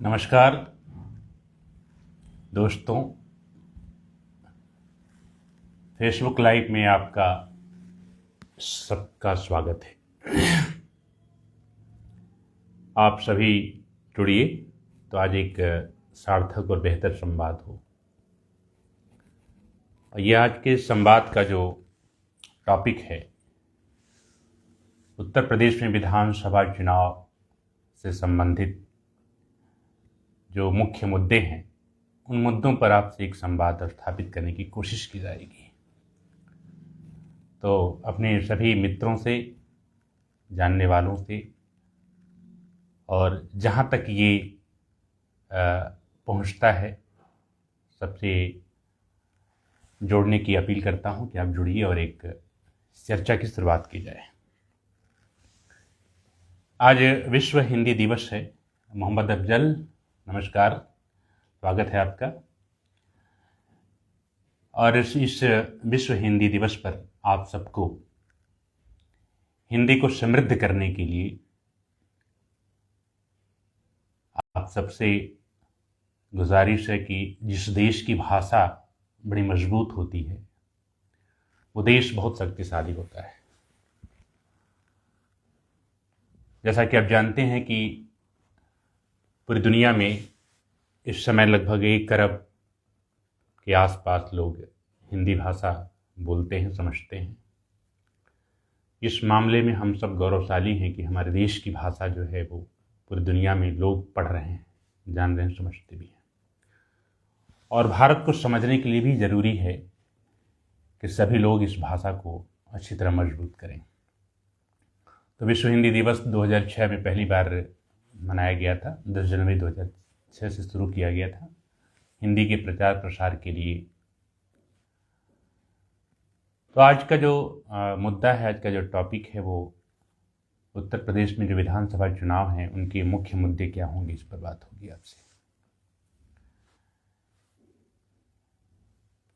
नमस्कार दोस्तों, Facebook live में आपका सबका स्वागत है। आप सभी जुड़िए तो आज एक सार्थक और बेहतर संवाद हो। यह आज के संवाद का जो टॉपिक है, उत्तर प्रदेश में विधानसभा चुनाव से संबंधित जो मुख्य मुद्दे हैं, उन मुद्दों पर आपसे एक संवाद स्थापित करने की कोशिश की जाएगी। तो अपने सभी मित्रों से, जानने वालों से और जहाँ तक ये पहुँचता है, सबसे जोड़ने की अपील करता हूँ कि आप जुड़िए और एक चर्चा की शुरुआत की जाए। आज विश्व हिंदी दिवस है। मोहम्मद अफजल, नमस्कार, स्वागत है आपका। और इस विश्व हिंदी दिवस पर आप सबको हिंदी को समृद्ध करने के लिए आप सबसे गुजारिश है कि जिस देश की भाषा बड़ी मजबूत होती है, वो देश बहुत शक्तिशाली होता है। जैसा कि आप जानते हैं कि पूरी दुनिया में इस समय लगभग 1 अरब के आसपास लोग हिंदी भाषा बोलते हैं, समझते हैं। इस मामले में हम सब गौरवशाली हैं कि हमारे देश की भाषा जो है वो पूरी दुनिया में लोग पढ़ रहे हैं, जान रहे हैं, समझते भी हैं। और भारत को समझने के लिए भी ज़रूरी है कि सभी लोग इस भाषा को अच्छी तरह मजबूत करें। तो विश्व हिंदी दिवस 2006 में पहली बार मनाया गया था। 10 जनवरी 2006 से शुरू किया गया था हिंदी के प्रचार प्रसार के लिए। तो आज का जो मुद्दा है, आज का जो टॉपिक है, वो उत्तर प्रदेश में जो विधानसभा चुनाव हैं उनके मुख्य मुद्दे क्या होंगे, इस पर बात होगी आपसे।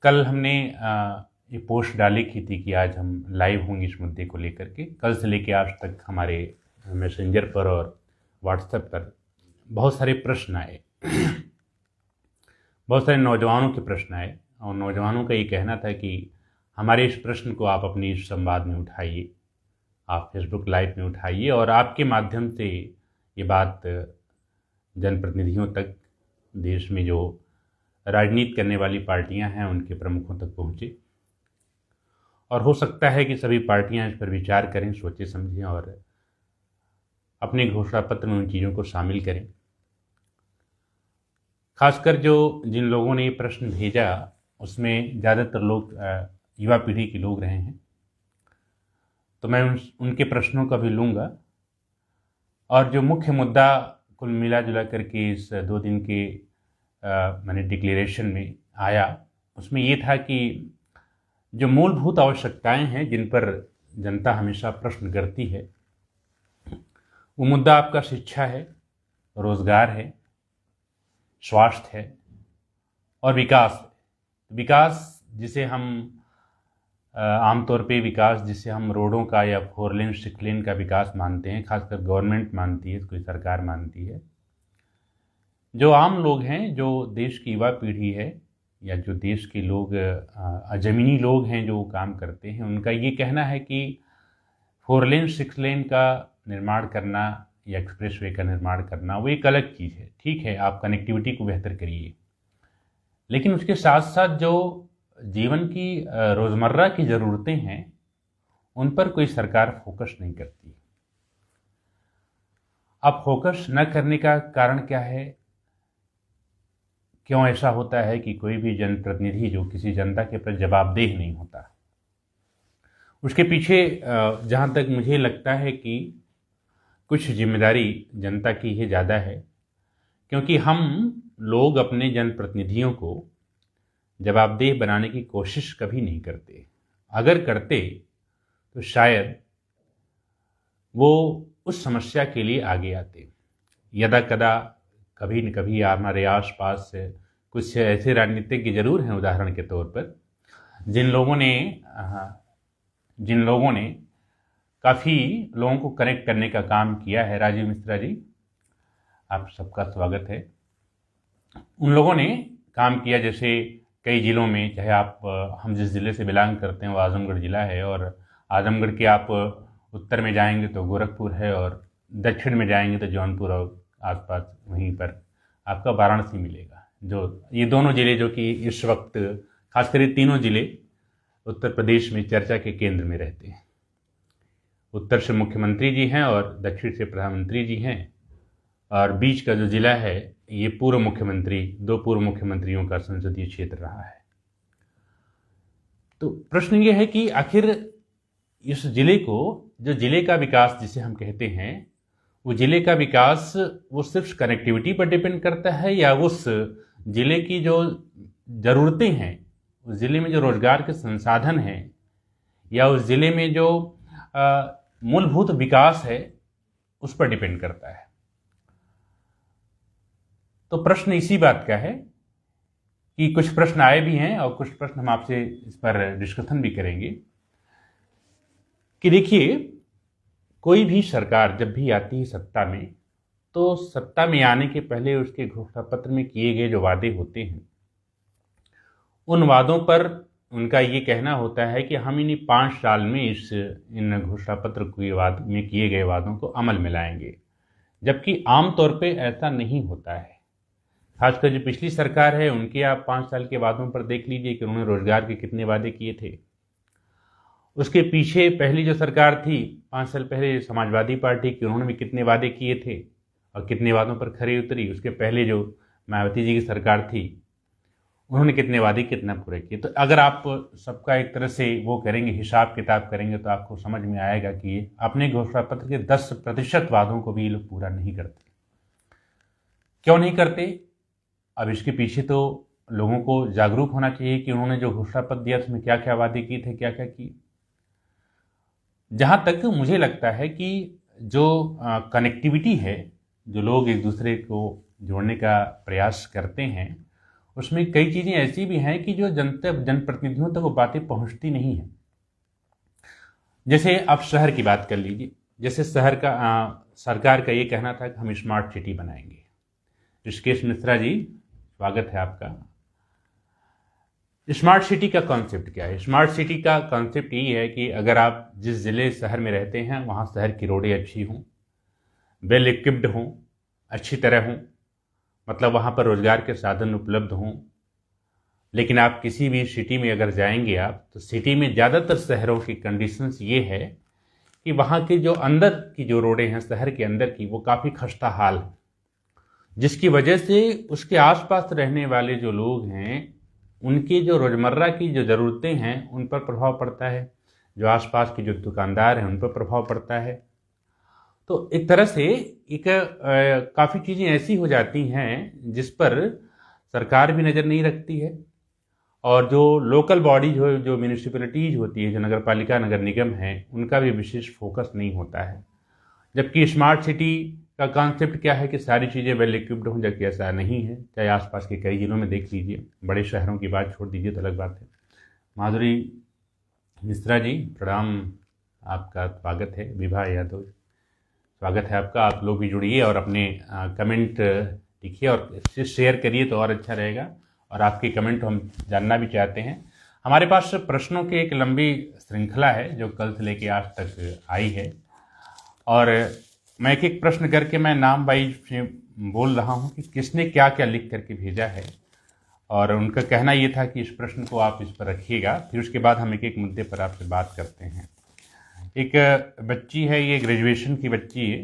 कल हमने ये पोस्ट डाली थी कि आज हम लाइव होंगे इस मुद्दे को लेकर के। कल से लेकर आज तक हमारे मैसेंजर पर और व्हाट्सएप पर बहुत सारे प्रश्न आए, बहुत सारे नौजवानों के प्रश्न आए। और नौजवानों का ये कहना था कि हमारे इस प्रश्न को आप अपनी इस संवाद में उठाइए, आप फेसबुक लाइव में उठाइए और आपके माध्यम से ये बात जनप्रतिनिधियों तक, देश में जो राजनीति करने वाली पार्टियां हैं उनके प्रमुखों तक पहुँचे। और हो सकता है कि सभी पार्टियां इस पर विचार करें, सोचे समझें और अपने घोषणा पत्र में उन चीज़ों को शामिल करें। खासकर जिन लोगों ने ये प्रश्न भेजा उसमें ज़्यादातर लोग युवा पीढ़ी के लोग रहे हैं। तो मैं उनके प्रश्नों का भी लूँगा। और जो मुख्य मुद्दा कुल मिला जुला करके इस 2 दिन के मैंने डिक्लेरेशन में आया, उसमें ये था कि जो मूलभूत आवश्यकताएं हैं जिन पर जनता हमेशा प्रश्न करती है, वो मुद्दा आपका शिक्षा है, रोजगार है, स्वास्थ्य है और विकास है। विकास जिसे हम आमतौर पे विकास जिसे हम रोडों का या 4 लेन 6 लेन का विकास मानते हैं, खासकर गवर्नमेंट मानती है, कोई सरकार मानती है। जो आम लोग हैं, जो देश की युवा पीढ़ी है या जो देश के लोग ज़मीनी लोग हैं जो काम करते हैं, उनका ये कहना है कि 4 लेन 6 लेन का निर्माण करना या एक्सप्रेसवे का निर्माण करना वो एक अलग चीज़ है। ठीक है, आप कनेक्टिविटी को बेहतर करिए, लेकिन उसके साथ साथ जो जीवन की रोज़मर्रा की ज़रूरतें हैं उन पर कोई सरकार फोकस नहीं करती। अब फोकस न करने का कारण क्या है, क्यों ऐसा होता है कि कोई भी जनप्रतिनिधि जो किसी जनता के प्रति जवाबदेह नहीं होता? उसके पीछे जहाँ तक मुझे लगता है कि कुछ जिम्मेदारी जनता की ही ज़्यादा है, क्योंकि हम लोग अपने जनप्रतिनिधियों को जवाबदेह बनाने की कोशिश कभी नहीं करते। अगर करते तो शायद वो उस समस्या के लिए आगे आते। यदा कदा कभी न कभी हमारे आसपास कुछ ऐसे राजनीतिज्ञ जरूर हैं, उदाहरण के तौर पर, जिन लोगों ने काफ़ी लोगों को कनेक्ट करने का काम किया है। राजीव मिश्रा जी, आप सबका स्वागत है। उन लोगों ने काम किया, जैसे कई ज़िलों में, चाहे आप हम जिस ज़िले से बिलोंग करते हैं वो आज़मगढ़ ज़िला है, और आज़मगढ़ के आप उत्तर में जाएंगे तो गोरखपुर है, और दक्षिण में जाएंगे तो जौनपुर और आसपास वहीं पर आपका वाराणसी मिलेगा। जो ये दोनों ज़िले जो कि इस वक्त, खासकर ये तीनों ज़िले उत्तर प्रदेश में चर्चा के केंद्र में रहते हैं। उत्तर से मुख्यमंत्री जी हैं और दक्षिण से प्रधानमंत्री जी हैं, और बीच का जो ज़िला है ये पूर्व मुख्यमंत्री, दो पूर्व मुख्यमंत्रियों का संसदीय क्षेत्र रहा है। तो प्रश्न ये है कि आखिर इस ज़िले को, जो ज़िले का विकास जिसे हम कहते हैं, वो ज़िले का विकास वो सिर्फ कनेक्टिविटी पर डिपेंड करता है, या उस ज़िले की जो ज़रूरतें हैं, उस ज़िले में जो रोज़गार के संसाधन हैं, या उस ज़िले में जो मूलभूत विकास है उस पर डिपेंड करता है। तो प्रश्न इसी बात का है कि कुछ प्रश्न आए भी हैं और कुछ प्रश्न हम आपसे इस पर डिस्कशन भी करेंगे कि देखिए, कोई भी सरकार जब भी आती है सत्ता में, तो सत्ता में आने के पहले उसके घोषणा पत्र में किए गए जो वादे होते हैं, उन वादों पर उनका ये कहना होता है कि हम इन 5 साल में इन घोषणा पत्र में किए गए वादों को अमल में लाएंगे, जबकि आमतौर पे ऐसा नहीं होता है। खासकर जो पिछली सरकार है उनके आप 5 साल के वादों पर देख लीजिए कि उन्होंने रोजगार के कितने वादे किए थे। उसके पीछे पहली जो सरकार थी 5 साल पहले, समाजवादी पार्टी की, उन्होंने भी कितने वादे किए थे और कितने वादों पर खरी उतरी। उसके पहले जो मायावती जी की सरकार थी, उन्होंने कितने वादे कितना पूरे किए। तो अगर आप सबका एक तरह से वो करेंगे, हिसाब किताब करेंगे, तो आपको समझ में आएगा कि ये अपने घोषणा पत्र के 10% वादों को भी ये लोग पूरा नहीं करते। क्यों नहीं करते? अब इसके पीछे तो लोगों को जागरूक होना चाहिए कि उन्होंने जो घोषणा पत्र दिया उसमें क्या क्या वादे किए थे, क्या क्या किए। जहाँ तक मुझे लगता है कि जो कनेक्टिविटी है, जो लोग एक दूसरे को जोड़ने का प्रयास करते हैं, उसमें कई चीज़ें ऐसी भी हैं कि जो जनप्रतिनिधियों तक वो बातें पहुँचती नहीं हैं। जैसे आप शहर की बात कर लीजिए। जैसे शहर का सरकार का ये कहना था कि हम स्मार्ट सिटी बनाएंगे। ऋषिकेश मिश्रा जी, स्वागत है आपका। स्मार्ट सिटी का कॉन्सेप्ट क्या है? स्मार्ट सिटी का कॉन्सेप्ट ये है कि अगर आप जिस ज़िले शहर में रहते हैं वहाँ शहर की रोडें अच्छी हों, वेल इक्विप्ड हों, अच्छी तरह हों, मतलब वहाँ पर रोज़गार के साधन उपलब्ध हों। लेकिन आप किसी भी सिटी में अगर जाएंगे आप, तो सिटी में ज़्यादातर शहरों की कंडीशंस ये है कि वहाँ के जो अंदर की जो रोडें हैं शहर के अंदर की, वो काफ़ी खस्ता हाल है, जिसकी वजह से उसके आसपास रहने वाले जो लोग हैं उनकी जो रोज़मर्रा की जो ज़रूरतें हैं उन पर प्रभाव पड़ता है, जो आसपास के जो दुकानदार हैं उन पर प्रभाव पड़ता है। तो एक तरह से काफ़ी चीज़ें ऐसी हो जाती हैं जिस पर सरकार भी नज़र नहीं रखती है, और जो लोकल बॉडी जो म्यूनिसिपैलिटीज़ होती है, जो नगर पालिका नगर निगम हैं, उनका भी विशेष फोकस नहीं होता है। जबकि स्मार्ट सिटी का कॉन्सेप्ट क्या है कि सारी चीज़ें वेल इक्विप्ड हों, जबकि ऐसा नहीं है। चाहे आसपास के कई जिलों में देख लीजिए, बड़े शहरों की बात छोड़ दीजिए तो अलग बात है। माधुरी मिश्रा जी, प्रणाम, आपका स्वागत है। विभा यादव, स्वागत है आपका। आप लोग भी जुड़िए और अपने कमेंट लिखिए और शेयर करिए तो और अच्छा रहेगा, और आपके कमेंट हम जानना भी चाहते हैं। हमारे पास प्रश्नों की एक लंबी श्रृंखला है जो कल से लेकर आज तक आई है, और मैं एक एक प्रश्न करके मैं नाम वाइज बोल रहा हूँ कि किसने क्या क्या लिख करके भेजा है, और उनका कहना ये था कि इस प्रश्न को आप इस पर रखिएगा, फिर उसके बाद हम एक एक मुद्दे पर आपसे बात करते हैं। एक बच्ची है, ये ग्रेजुएशन की बच्ची है,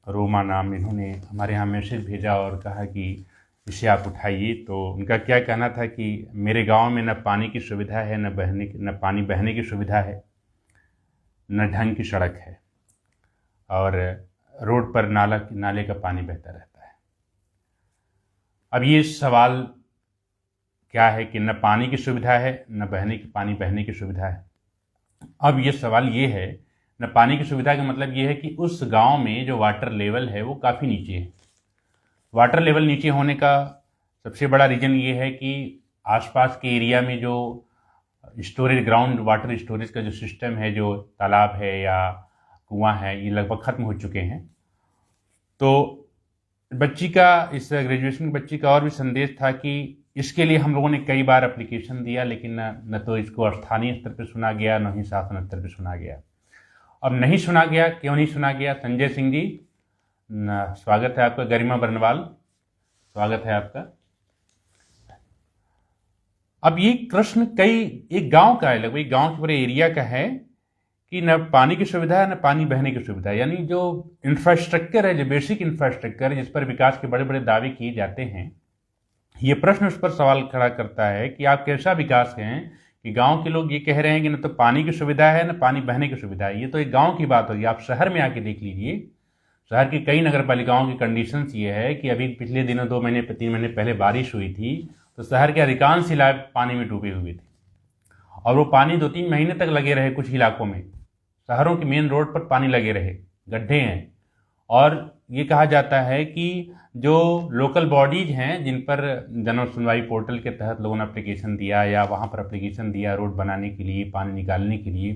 रोमा नाम, इन्होंने हमारे यहाँ मैसेज भेजा और कहा कि इसे आप उठाइए। तो उनका क्या कहना था कि मेरे गांव में न पानी की सुविधा है, न पानी बहने की सुविधा है, न ढंग की सड़क है, और रोड पर नाले का पानी बहता रहता है। अब ये सवाल क्या है कि न पानी की सुविधा है, न पानी बहने की सुविधा है। अब ये सवाल ये है, न पानी की सुविधा का मतलब ये है कि उस गांव में जो वाटर लेवल है वो काफ़ी नीचे है। वाटर लेवल नीचे होने का सबसे बड़ा रीज़न ये है कि आसपास के एरिया में जो स्टोरेज, ग्राउंड वाटर स्टोरेज का जो सिस्टम है, जो तालाब है या कुआं है, ये लगभग ख़त्म हो चुके हैं। तो बच्ची का, इस ग्रेजुएशन की बच्ची का और भी संदेश था कि इसके लिए हम लोगों ने कई बार एप्लीकेशन दिया, लेकिन न तो इसको स्थानीय स्तर पर सुना गया, न ही शासन स्तर पर सुना गया। अब नहीं सुना गया, क्यों नहीं सुना गया? संजय सिंह जी, स्वागत है आपका। गरिमा बरनवाल, स्वागत है आपका। अब ये प्रश्न एक गांव का है, लगभग एक गांव के पूरे एरिया का है कि न पानी की सुविधा है, न पानी बहने की सुविधा है। यानी जो इंफ्रास्ट्रक्चर है, जो बेसिक इंफ्रास्ट्रक्चर है, जिस पर विकास के बड़े बड़े दावे किए जाते हैं, ये प्रश्न उस पर सवाल खड़ा करता है कि आप कैसा विकास हैं कि गांव के लोग ये कह रहे हैं कि न तो पानी की सुविधा है, न पानी बहने की सुविधा है। ये तो एक गांव की बात होगी। आप शहर में आके देख लीजिए, शहर की कई नगर पालिकाओं की कंडीशंस ये है कि अभी पिछले दिनों 2 महीने 3 महीने पहले बारिश हुई थी, तो शहर के अधिकांश इलाके पानी में डूबे हुए थे, और वो पानी 2-3 महीने तक लगे रहे। कुछ इलाकों में, शहरों के मेन रोड पर पानी लगे रहे, गड्ढे हैं। और ये कहा जाता है कि जो लोकल बॉडीज हैं, जिन पर जन सुनवाई पोर्टल के तहत लोगों ने एप्लीकेशन दिया या वहाँ पर एप्लीकेशन दिया रोड बनाने के लिए, पानी निकालने के लिए,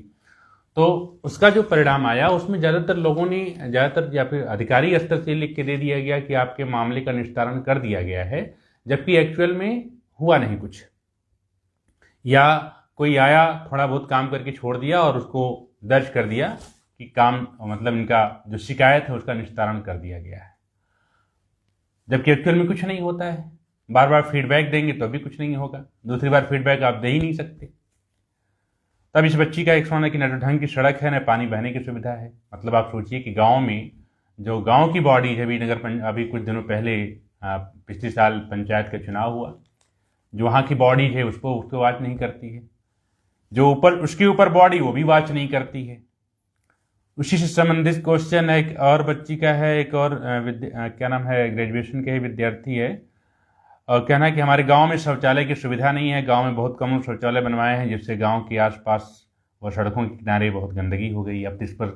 तो उसका जो परिणाम आया उसमें ज़्यादातर लोगों ने, ज़्यादातर या फिर अधिकारी स्तर से लिख के दे दिया गया कि आपके मामले का निस्तारण कर दिया गया है, जबकि एक्चुअल में हुआ नहीं कुछ। या कोई आया, थोड़ा बहुत काम करके छोड़ दिया और उसको दर्ज कर दिया कि काम, मतलब इनका जो शिकायत है उसका निस्तारण कर दिया गया है, जबकि एक्चुअल में कुछ नहीं होता है। बार बार फीडबैक देंगे तो भी कुछ नहीं होगा, दूसरी बार फीडबैक आप दे ही नहीं सकते। तब इस बच्ची का एक सोना कि न तो ढंग की सड़क है, न पानी बहने की सुविधा है। मतलब आप सोचिए कि गांव में जो गांव की बॉडी है, अभी कुछ दिनों पहले पिछले साल पंचायत का चुनाव हुआ, जो वहाँ की बॉडी है उसको वॉच नहीं करती है, जो ऊपर उसके ऊपर बॉडी वो भी वॉच नहीं करती है। उसी से संबंधित क्वेश्चन एक और बच्ची का है, एक और क्या नाम है, ग्रेजुएशन के ही विद्यार्थी है, और कहना है कि हमारे गांव में शौचालय की सुविधा नहीं है। गांव में बहुत कम शौचालय बनवाए हैं, जिससे गांव के आसपास व सड़कों के किनारे बहुत गंदगी हो गई। अब इस पर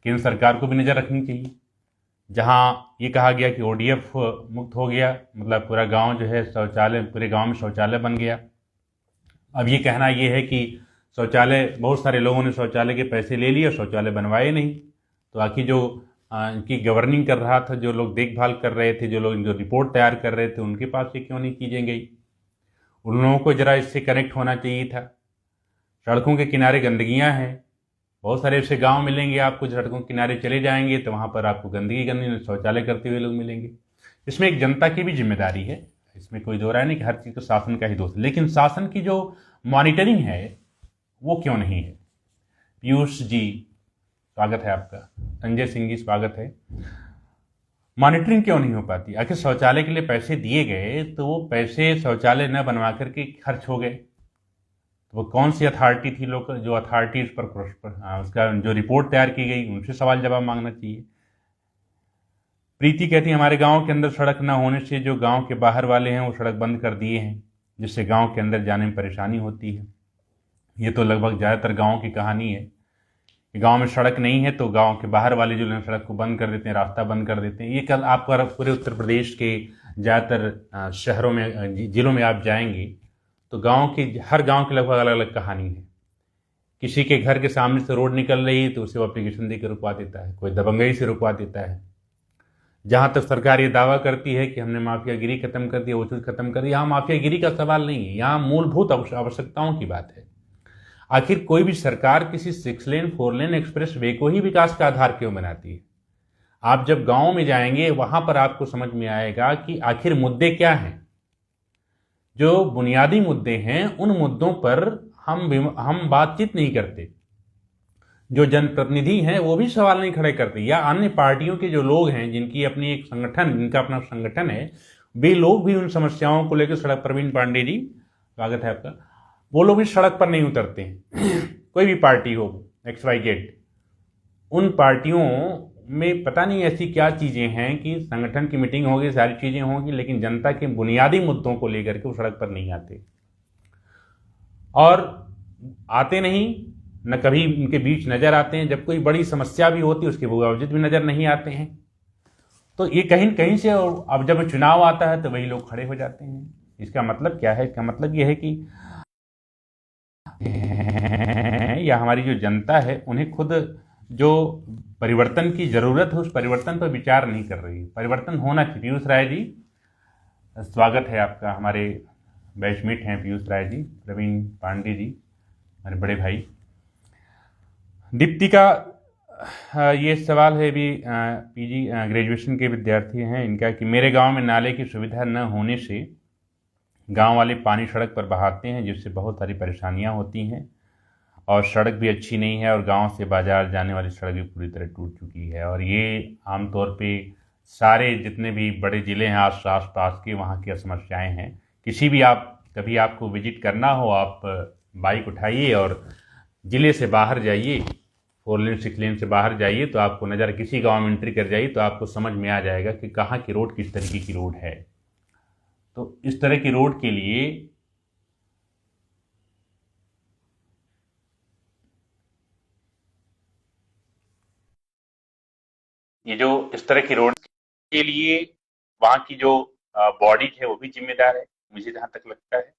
केंद्र सरकार को भी नज़र रखनी चाहिए। जहां ये कहा गया कि ODF मुक्त हो गया, मतलब पूरा गांव जो है शौचालय, पूरे गांव में शौचालय बन गया। अब ये कहना ये है कि शौचालय, बहुत सारे लोगों ने शौचालय के पैसे ले लिए और शौचालय बनवाए नहीं। तो आखिर जो इनकी गवर्निंग कर रहा था, जो लोग देखभाल कर रहे थे, जो लोग जो रिपोर्ट तैयार कर रहे थे, उनके पास ये क्यों नहीं चीज़ें गई? उन लोगों को ज़रा इससे कनेक्ट होना चाहिए था। सड़कों के किनारे गंदगियां हैं, बहुत सारे ऐसे गांव मिलेंगे आपको, सड़कों के किनारे चले जाएंगे तो वहाँ पर आपको गंदगी शौचालय करते हुए लोग मिलेंगे। इसमें एक जनता की भी जिम्मेदारी है, इसमें कोई दो राय नहीं कि हर चीज़ तो शासन का ही दोष है, लेकिन शासन की जो मॉनिटरिंग है वो क्यों नहीं है? पीयूष जी, स्वागत है आपका। संजय सिंह जी, स्वागत है। मॉनिटरिंग क्यों नहीं हो पाती? आखिर शौचालय के लिए पैसे दिए गए, तो वो पैसे शौचालय न बनवा करके खर्च हो गए, तो वो कौन सी अथॉरिटी थी? लोग जो अथॉरिटी उस पर उसका जो रिपोर्ट तैयार की गई, उनसे सवाल जवाब मांगना चाहिए। प्रीति कहती है हमारे गांव के अंदर सड़क न होने से जो गांव के बाहर वाले हैं वो सड़क बंद कर दिए हैं, जिससे गांव के अंदर जाने में परेशानी होती है। ये तो लगभग ज़्यादातर गाँव की कहानी है कि गांव में सड़क नहीं है तो गांव के बाहर वाले जो सड़क को बंद कर देते हैं, रास्ता बंद कर देते हैं। ये कल आप पूरे उत्तर प्रदेश के ज़्यादातर शहरों में, जिलों में आप जाएंगे तो हर गांव की लगभग अलग अलग कहानी है। किसी के घर के सामने से रोड निकल रही है तो उसे वो एप्लीकेशन देकर रुकवा देता है, कोई दबंगई से रुकवा देता है। जहाँ तक सरकार ये दावा करती है कि हमने माफियागिरी खत्म कर दिया, वो चीज़ खत्म कर दी, यहाँ माफियागिरी का सवाल नहीं है, यहाँ मूलभूत आवश्यकताओं की बात है। आखिर कोई भी सरकार किसी 6 लेन 4 लेन एक्सप्रेस वे को ही विकास का आधार क्यों बनाती है? आप जब गांव में जाएंगे वहां पर आपको समझ में आएगा कि आखिर मुद्दे क्या हैं। जो बुनियादी मुद्दे हैं उन मुद्दों पर हम बातचीत नहीं करते। जो जनप्रतिनिधि हैं वो भी सवाल नहीं खड़े करते, या अन्य पार्टियों के जो लोग हैं जिनका अपना संगठन है, वे लोग भी उन समस्याओं को लेकर सड़क, प्रवीण पांडे जी, स्वागत है आपका, वो लोग भी सड़क पर नहीं उतरते हैं। कोई भी पार्टी हो, XYZ, उन पार्टियों में पता नहीं ऐसी क्या चीज़ें हैं कि संगठन की मीटिंग होगी, सारी चीज़ें होंगी, लेकिन जनता के बुनियादी मुद्दों को लेकर के वो सड़क पर नहीं आते, और आते नहीं, न कभी उनके बीच नज़र आते हैं। जब कोई बड़ी समस्या भी होती है उसके बावजूद भी नज़र नहीं आते हैं। तो ये कहीं कहीं से, अब जब चुनाव आता है तो वही लोग खड़े हो जाते हैं। इसका मतलब क्या है? इसका मतलब ये है कि या हमारी जो जनता है उन्हें खुद जो परिवर्तन की जरूरत है उस परिवर्तन पर विचार नहीं कर रही है। परिवर्तन होना चाहिए। पीयूष राय जी, स्वागत है आपका। हमारे बैचमेट हैं पीयूष राय जी, प्रवीण पांडे जी, हमारे बड़े भाई। दीप्ति का ये सवाल है भी, पीजी ग्रेजुएशन के विद्यार्थी हैं इनका, कि मेरे गांव में नाले की सुविधा न होने से गांव वाले पानी सड़क पर बहाते हैं, जिससे बहुत सारी परेशानियां होती हैं, और सड़क भी अच्छी नहीं है, और गांव से बाजार जाने वाली सड़क भी पूरी तरह टूट चुकी है। और ये आमतौर पे सारे जितने भी बड़े ज़िले हैं आस पास के, वहाँ की समस्याएं हैं। किसी भी कभी आपको विजिट करना हो, आप बाइक उठाइए और ज़िले से बाहर जाइए, 4 लेन 6 लेन से बाहर जाइए, तो आपको नज़र, किसी गांव में एंट्री कर जाइए तो आपको समझ में आ जाएगा कि कहाँ की रोड किस तरीके की रोड है। तो इस तरह की रोड के लिए ये जो इस तरह की रोड के लिए वहाँ की जो बॉडी है वो भी जिम्मेदार है, मुझे जहाँ तक लगता है।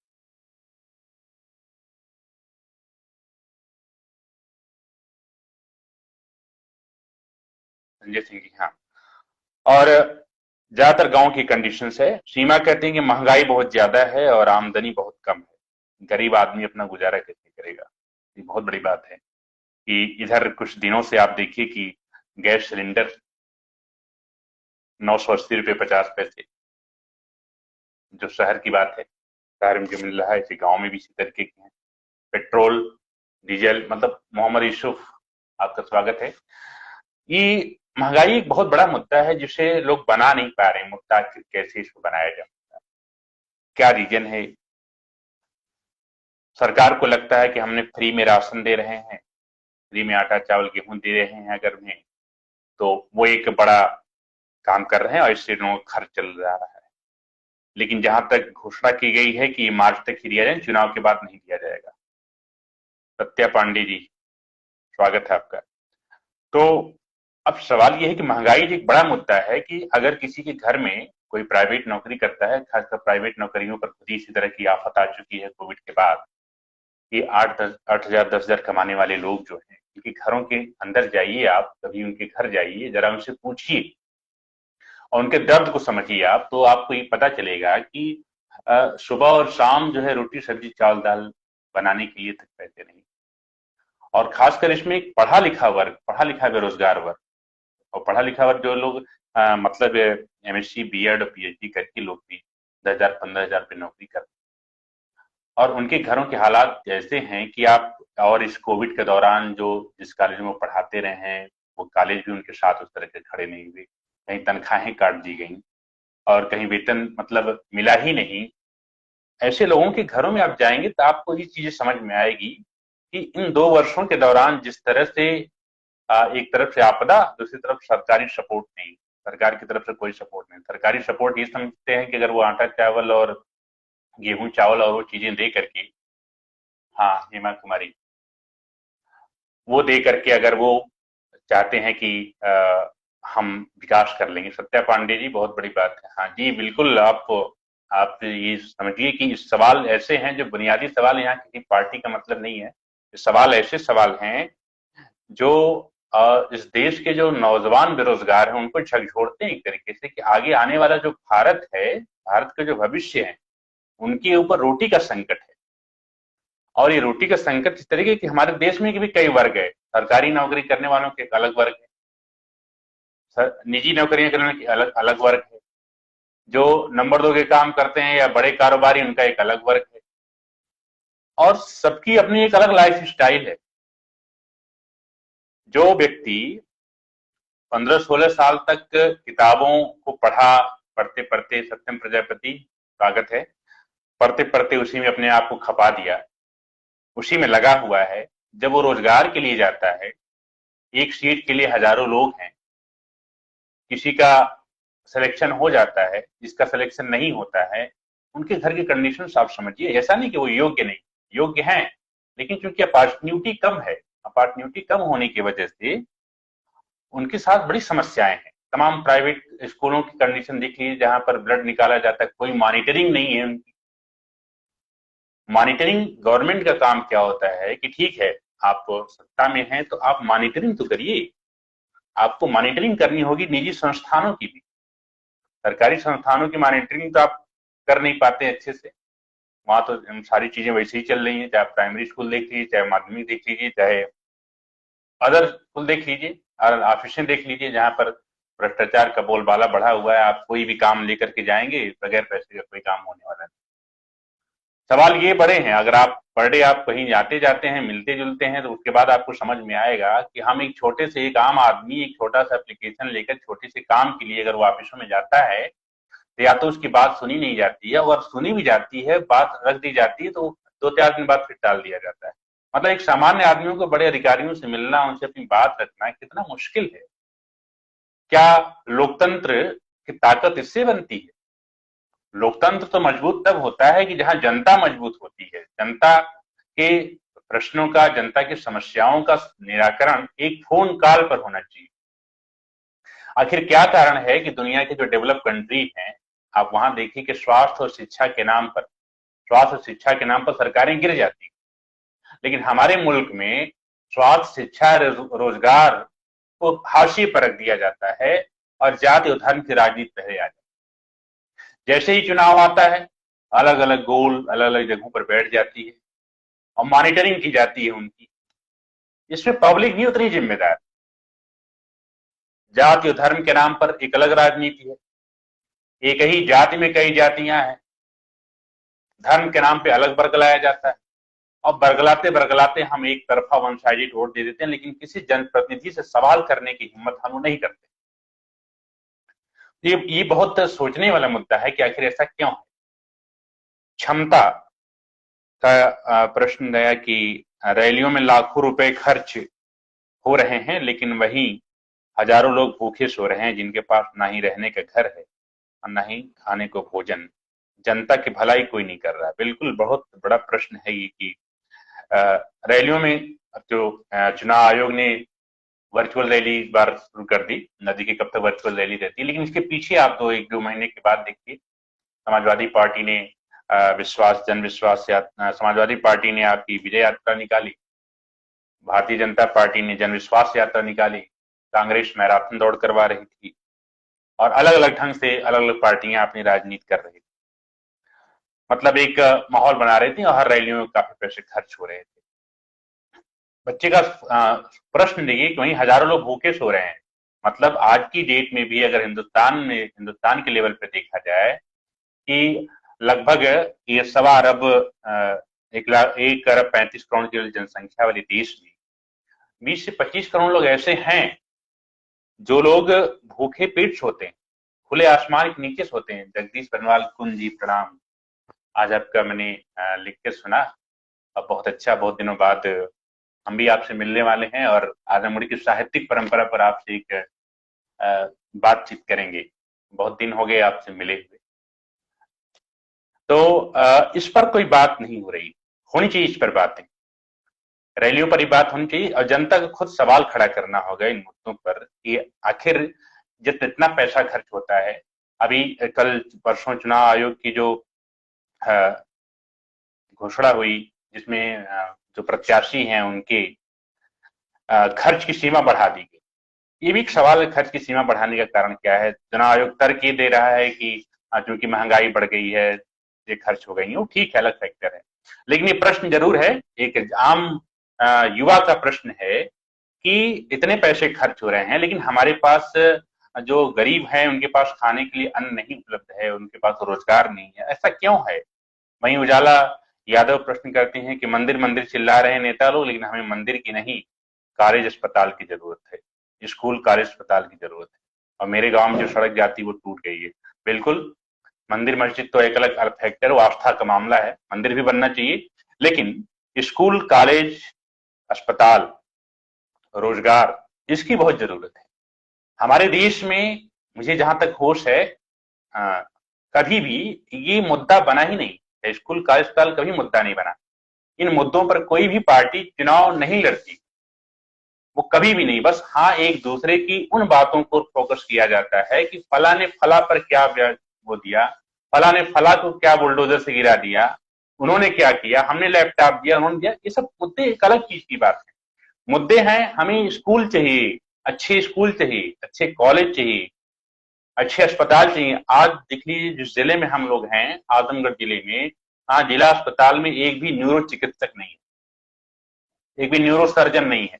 संजय सिंह जी, हाँ। और ज्यादातर गांव की कंडीशंस है। सीमा कहते हैं कि महंगाई बहुत ज्यादा है और आमदनी बहुत कम है, गरीब आदमी अपना गुजारा कैसे करेगा। ये बहुत बड़ी बात है कि इधर कुछ दिनों से आप देखिए कि गैस सिलेंडर 980 रुपये 50 पैसे, जो शहर की बात है, शहर में जो मिल रहा है, इसी गांव में भी इसी तरीके के हैं। पेट्रोल, डीजल, मतलब मोहम्मद यूसुफ, आपका स्वागत है। ये महंगाई एक बहुत बड़ा मुद्दा है जिसे लोग बना नहीं पा रहे हैं। मुद्दा आखिर कैसे इसको बनाया जाए, क्या रीजन है। सरकार को लगता है कि हमने फ्री में राशन दे रहे हैं, फ्री में आटा चावल गेहूं दे रहे हैं अगर में, तो वो एक बड़ा काम कर रहे हैं और इससे लोगों का खर्च चल जा रहा है। लेकिन जहां तक घोषणा की गई है कि मार्च तक ही दिया जाए, चुनाव के बाद नहीं दिया जाएगा। सत्या पांडे जी, स्वागत है आपका। तो अब सवाल यह है कि महंगाई एक बड़ा मुद्दा है कि अगर किसी के घर में कोई प्राइवेट नौकरी करता है, खासकर प्राइवेट नौकरियों पर खुद ही इसी तरह की आफत आ चुकी है कोविड के बाद, कि 8,000 10,000 कमाने वाले लोग जो हैं, उनके घरों के अंदर जाइए, आप कभी उनके घर जाइए, जरा उनसे पूछिए और उनके दर्द को समझिए आप, तो आपको ये पता चलेगा कि सुबह और शाम जो है रोटी सब्जी चावल दाल बनाने के लिए तक पैसे नहीं। और खासकर इसमें एक पढ़ा लिखा वर्ग, पढ़ा लिखा बेरोजगार वर्ग, और पढ़ा लिखा वर्ग जो लोग मतलब एमएससी बीएड और पीएचडी करके लोग भी 10,000 15,000 पे नौकरी करते हैं, और उनके घरों के हालात ऐसे हैं कि आप, और इस कोविड के दौरान जो जिस कॉलेज में वो पढ़ाते रहे हैं, वो कॉलेज भी उनके साथ उस तरह के खड़े नहीं हुए। कहीं तनख्वाहें काट दी गई और कहीं वेतन मतलब मिला ही नहीं। ऐसे लोगों के घरों में आप जाएंगे तो आपको ये चीजें समझ में आएगी कि इन 2 वर्षों के दौरान जिस तरह से एक तरफ से आपदा, दूसरी तरफ सरकारी सपोर्ट नहीं, सरकार की तरफ से कोई सपोर्ट नहीं। सरकारी सपोर्ट ये समझते हैं कि अगर वो आटा चावल और गेहूं चावल और वो चीजें दे करके, हाँ हेमा कुमारी, वो दे करके अगर वो चाहते हैं कि हम विकास कर लेंगे। सत्या पांडे जी, बहुत बड़ी बात है। हाँ जी, बिल्कुल। आप ये समझिए कि सवाल ऐसे हैं जो बुनियादी सवाल, यहाँ किसी पार्टी का मतलब नहीं है। सवाल ऐसे सवाल हैं जो इस देश के जो नौजवान बेरोजगार हैं उनको झकझोरते हैं एक तरीके से, कि आगे आने वाला जो भारत है, भारत का जो भविष्य है, उनके ऊपर रोटी का संकट है। और ये रोटी का संकट इस तरीके कि हमारे देश में भी कई वर्ग है। सरकारी नौकरी करने वालों के एक अलग वर्ग है, निजी नौकरियां करने वालों के अलग अलग वर्ग है, जो नंबर 2 के काम करते हैं या बड़े कारोबारी, उनका एक अलग वर्ग है, और सबकी अपनी एक अलग लाइफ स्टाइल है। जो व्यक्ति 15-16 साल तक किताबों को पढ़ा, पढ़ते पढ़ते, सत्यम प्रजापति, स्वागत है, पढ़ते पढ़ते उसी में अपने आप को खपा दिया, उसी में लगा हुआ है, जब वो रोजगार के लिए जाता है, एक सीट के लिए हजारों लोग हैं, किसी का सिलेक्शन हो जाता है, जिसका सिलेक्शन नहीं होता है, उनके घर की कंडीशन आप समझिए। ऐसा नहीं कि वो योग्य नहीं, योग्य हैं, लेकिन चूंकि अपॉर्चुनिटी कम है, अपॉर्चुनिटी कम होने की वजह से उनके साथ बड़ी समस्याएं हैं। तमाम प्राइवेट स्कूलों की कंडीशन देख लीजिए, जहां पर ब्लड निकाला जाता है, कोई मॉनिटरिंग नहीं है उनकी। मॉनिटरिंग, गवर्नमेंट का काम क्या होता है कि ठीक है, आप सत्ता में हैं तो आप मॉनिटरिंग तो करिए। आपको मॉनिटरिंग करनी होगी निजी संस्थानों की भी। सरकारी संस्थानों की मॉनिटरिंग तो आप कर नहीं पाते अच्छे से। वहां तो सारी चीजें वैसे ही चल रही हैं, चाहे आप प्राइमरी स्कूल देख लीजिए, चाहे माध्यमिक देख लीजिए, चाहे अदर स्कूल देख लीजिए और ऑफिसें देख लीजिए, जहां पर भ्रष्टाचार का बोलबाला बढ़ा हुआ है। आप कोई भी काम लेकर के जाएंगे, बगैर पैसे का कोई काम होने वाला नहीं। सवाल ये बड़े हैं, अगर आप पर डे आप कहीं आते जाते हैं, मिलते जुलते हैं, तो उसके बाद आपको समझ में आएगा कि हम एक छोटे से, एक आम आदमी एक छोटा सा एप्लीकेशन लेकर छोटे से काम के लिए अगर वो ऑफिसों में जाता है, तो या तो उसकी बात सुनी नहीं जाती है, और सुनी भी जाती है, बात रख दी जाती है, तो 2-4 दिन बाद फिर टाल दिया जाता है। मतलब एक सामान्य आदमियों को बड़े अधिकारियों से मिलना, उनसे अपनी बात रखना कितना मुश्किल है। क्या लोकतंत्र की ताकत इससे बनती है? लोकतंत्र तो मजबूत तब होता है कि जहां जनता मजबूत होती है। जनता के प्रश्नों का, जनता की समस्याओं का निराकरण एक फोन कॉल पर होना चाहिए। आखिर क्या कारण है कि दुनिया के जो डेवलप कंट्री हैं, आप वहां देखिए कि स्वास्थ्य और शिक्षा के नाम पर, स्वास्थ्य और शिक्षा के नाम पर सरकारें गिर जाती हैं। लेकिन हमारे मुल्क में स्वास्थ्य, शिक्षा, रोजगार को हाशिए पर रख दिया जाता है और जाति और धर्म की राजनीति पहले आ जाती है। जैसे ही चुनाव आता है, अलग अलग गोल अलग अलग जगहों पर बैठ जाती है और मॉनिटरिंग की जाती है उनकी। इसमें पब्लिक नहीं उतनी जिम्मेदार। जाति और धर्म के नाम पर एक अलग राजनीति है, एक ही जाति में कई जातियां हैं, धर्म के नाम पे अलग बरगलाया जाता है, और बरगलाते बरगलाते हम एक तरफा वन साइडेड वोट दे देते हैं, लेकिन किसी जनप्रतिनिधि से सवाल करने की हिम्मत हम नहीं करते। ये बहुत सोचने वाला मुद्दा है कि आखिर ऐसा क्यों है। क्षमता का प्रश्न गया कि रैलियों में लाखों रुपए खर्च हो रहे हैं, लेकिन वहीं हजारों लोग भूखे सो रहे हैं, जिनके पास ना ही रहने का घर है और ना ही खाने को भोजन। जनता की भलाई कोई नहीं कर रहा। बिल्कुल बहुत बड़ा प्रश्न है ये कि रैलियों में जो चुनाव आयोग ने वर्चुअल रैली इस बार शुरू कर दी, नदी की कब तक वर्चुअल रैली रहती है, लेकिन इसके पीछे आप 1-2 महीने के बाद देखिए, समाजवादी पार्टी ने विश्वास, जन विश्वास यात्रा, समाजवादी पार्टी ने आपकी विजय यात्रा निकाली, भारतीय जनता पार्टी ने जन विश्वास यात्रा निकाली, कांग्रेस मैराथन दौड़ करवा रही थी, और अलग अलग ढंग से अलग अलग पार्टियां अपनी राजनीति कर रही थी। मतलब एक माहौल बना रही थी और हर रैलियों में काफी पैसे खर्च हो रहे थे। बच्चे का प्रश्न देखिए कि वहीं हजारों लोग भूखे सो रहे हैं। मतलब आज की डेट में भी अगर हिंदुस्तान के लेवल पे देखा जाए कि लगभग ये 1.25 अरब 1 अरब 35 करोड़ की जनसंख्या वाले देश में 20 से 25 करोड़ लोग ऐसे हैं जो लोग भूखे पेट सोते हैं, खुले आसमान के नीचे सोते हैं। जगदीश बनवाल कुंज जी प्रणाम। आज आपका मैंने लिख के सुना, अब बहुत अच्छा, बहुत दिनों बाद हम भी आपसे मिलने वाले हैं और आदमपुरी की साहित्यिक परंपरा पर आपसे एक बातचीत करेंगे। बहुत दिन हो गए आपसे मिले हुए। तो इस पर कोई बात नहीं हो रही, होनी चाहिए इस पर बातें, रैलियों पर ही बात होनी चाहिए, और जनता को खुद सवाल खड़ा करना होगा इन मुद्दों पर कि आखिर जितना पैसा खर्च होता है। अभी कल परसों चुनाव आयोग की जो घोषणा हुई, जिसमें जो प्रत्याशी हैं उनके खर्च की सीमा बढ़ा दी गई। ये भी एक सवाल है, खर्च की सीमा बढ़ाने का कारण क्या है। चुनाव आयोग तर्क ये दे रहा है कि चूंकि महंगाई बढ़ गई है, ये खर्च हो गई है। वो ठीक है, अलग फैक्टर है, लेकिन ये प्रश्न जरूर है, एक आम युवा का प्रश्न है कि इतने पैसे खर्च हो रहे हैं, लेकिन हमारे पास जो गरीब हैं उनके पास खाने के लिए अन्न नहीं उपलब्ध है, उनके पास रोजगार नहीं है। ऐसा क्यों है? वहीं उजाला यादव प्रश्न करते हैं कि मंदिर मंदिर चिल्ला रहे हैं नेता लोग, लेकिन हमें मंदिर की नहीं, कॉलेज अस्पताल की जरूरत है, स्कूल कॉलेज अस्पताल की जरूरत है। और मेरे गांव में जो सड़क जाती है वो टूट गई है। बिल्कुल, मंदिर मस्जिद तो एक अलग फैक्टर, वो आस्था का मामला है, मंदिर भी बनना चाहिए, लेकिन स्कूल, कॉलेज, अस्पताल, रोजगार, इसकी बहुत जरूरत है हमारे देश में। मुझे जहां तक होश है, आ, कभी भी ये मुद्दा बना ही नहीं, स्कूल कॉलेज अस्पताल कभी मुद्दा नहीं बना। इन मुद्दों पर कोई भी पार्टी चुनाव नहीं लड़ती, वो कभी भी नहीं। बस हाँ, एक दूसरे की उन बातों को फोकस किया जाता है कि फला ने फला पर क्या वो दिया, फला ने फला को क्या बुलडोजर से गिरा दिया, उन्होंने क्या किया, हमने लैपटॉप दिया, उन्होंने दिया, ये सब मुद्दे एक अलग चीज की बात है। मुद्दे हैं हमें स्कूल चाहिए, अच्छे स्कूल चाहिए, अच्छे कॉलेज चाहिए, अच्छे अस्पताल चाहिए। आज देख लीजिए जिस जिले में हम लोग हैं, आजमगढ़ जिले में, हाँ, जिला अस्पताल में एक भी न्यूरो चिकित्सक नहीं है, एक भी न्यूरो सर्जन नहीं है।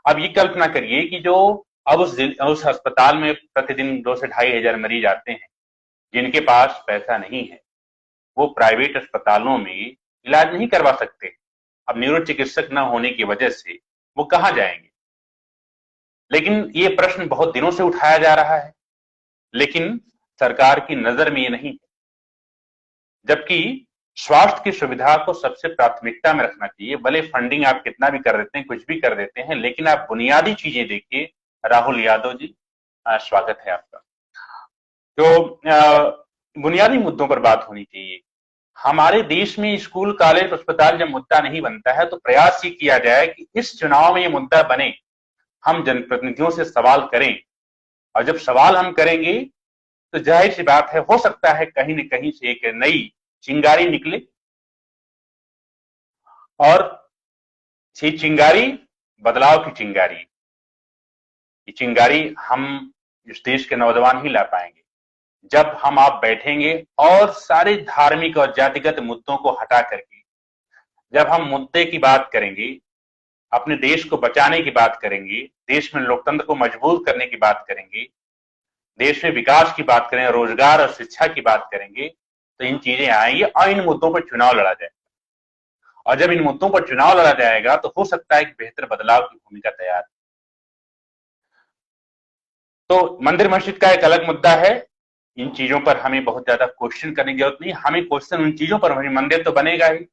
अब ये कल्पना करिए कि जो अब उस अस्पताल में प्रतिदिन 2 से 2,500 मरीज आते हैं, जिनके पास पैसा नहीं है, वो प्राइवेट अस्पतालों में इलाज नहीं करवा सकते। अब न्यूरो चिकित्सक न होने की वजह से वो कहां जाएंगे? लेकिन ये प्रश्न बहुत दिनों से उठाया जा रहा है, लेकिन सरकार की नजर में ये नहीं है। जबकि स्वास्थ्य की सुविधा को सबसे प्राथमिकता में रखना चाहिए। भले फंडिंग आप कितना भी कर देते हैं, कुछ भी कर देते हैं, लेकिन आप बुनियादी चीजें देखिए। राहुल यादव जी, स्वागत है आपका। तो बुनियादी मुद्दों पर बात होनी चाहिए। हमारे देश में स्कूल, कॉलेज, अस्पताल जब मुद्दा नहीं बनता है, तो प्रयास ये किया जाए कि इस चुनाव में ये मुद्दा बने, हम जनप्रतिनिधियों से सवाल करें। और जब सवाल हम करेंगे तो जाहिर सी बात है, हो सकता है कहीं न कहीं से एक नई चिंगारी निकले, और ये चिंगारी बदलाव की चिंगारी। ये चिंगारी हम इस देश के नौजवान ही ला पाएंगे, जब हम आप बैठेंगे और सारे धार्मिक और जातिगत मुद्दों को हटा करके जब हम मुद्दे की बात करेंगे, अपने देश को बचाने की बात करेंगे, देश में लोकतंत्र को मजबूत करने की बात करेंगे, देश में विकास की बात करें, रोजगार और शिक्षा की बात करेंगे, तो इन चीजें आएंगी और इन मुद्दों पर चुनाव लड़ा जाएगा। और जब इन मुद्दों पर चुनाव लड़ा जाएगा तो हो सकता है कि बेहतर बदलाव की भूमिका तैयार। तो मंदिर मस्जिद का एक अलग मुद्दा है। इन चीजों पर हमें बहुत ज्यादा क्वेश्चन करने की जरूरत नहीं। हमें क्वेश्चन उन चीजों पर, हमें मंदिर तो बनेगा ही,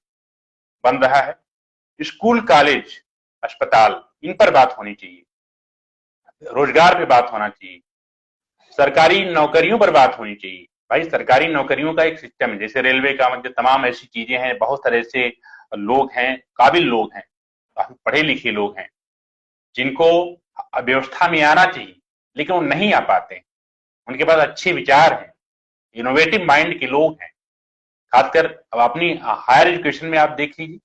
बन रहा है। स्कूल, कॉलेज, अस्पताल, इन पर बात होनी चाहिए। रोजगार पे बात होना चाहिए। सरकारी नौकरियों पर बात होनी चाहिए। भाई, सरकारी नौकरियों का एक सिस्टम है, जैसे रेलवे का, मतलब तमाम ऐसी चीजें हैं। बहुत सारे ऐसे लोग हैं, काबिल लोग हैं, काफी पढ़े लिखे लोग हैं, जिनको व्यवस्था में आना चाहिए, लेकिन वो नहीं आ पाते। उनके पास अच्छे विचार हैं, इनोवेटिव माइंड के लोग हैं। खासकर अब अपनी हायर एजुकेशन में आप देख लीजिए।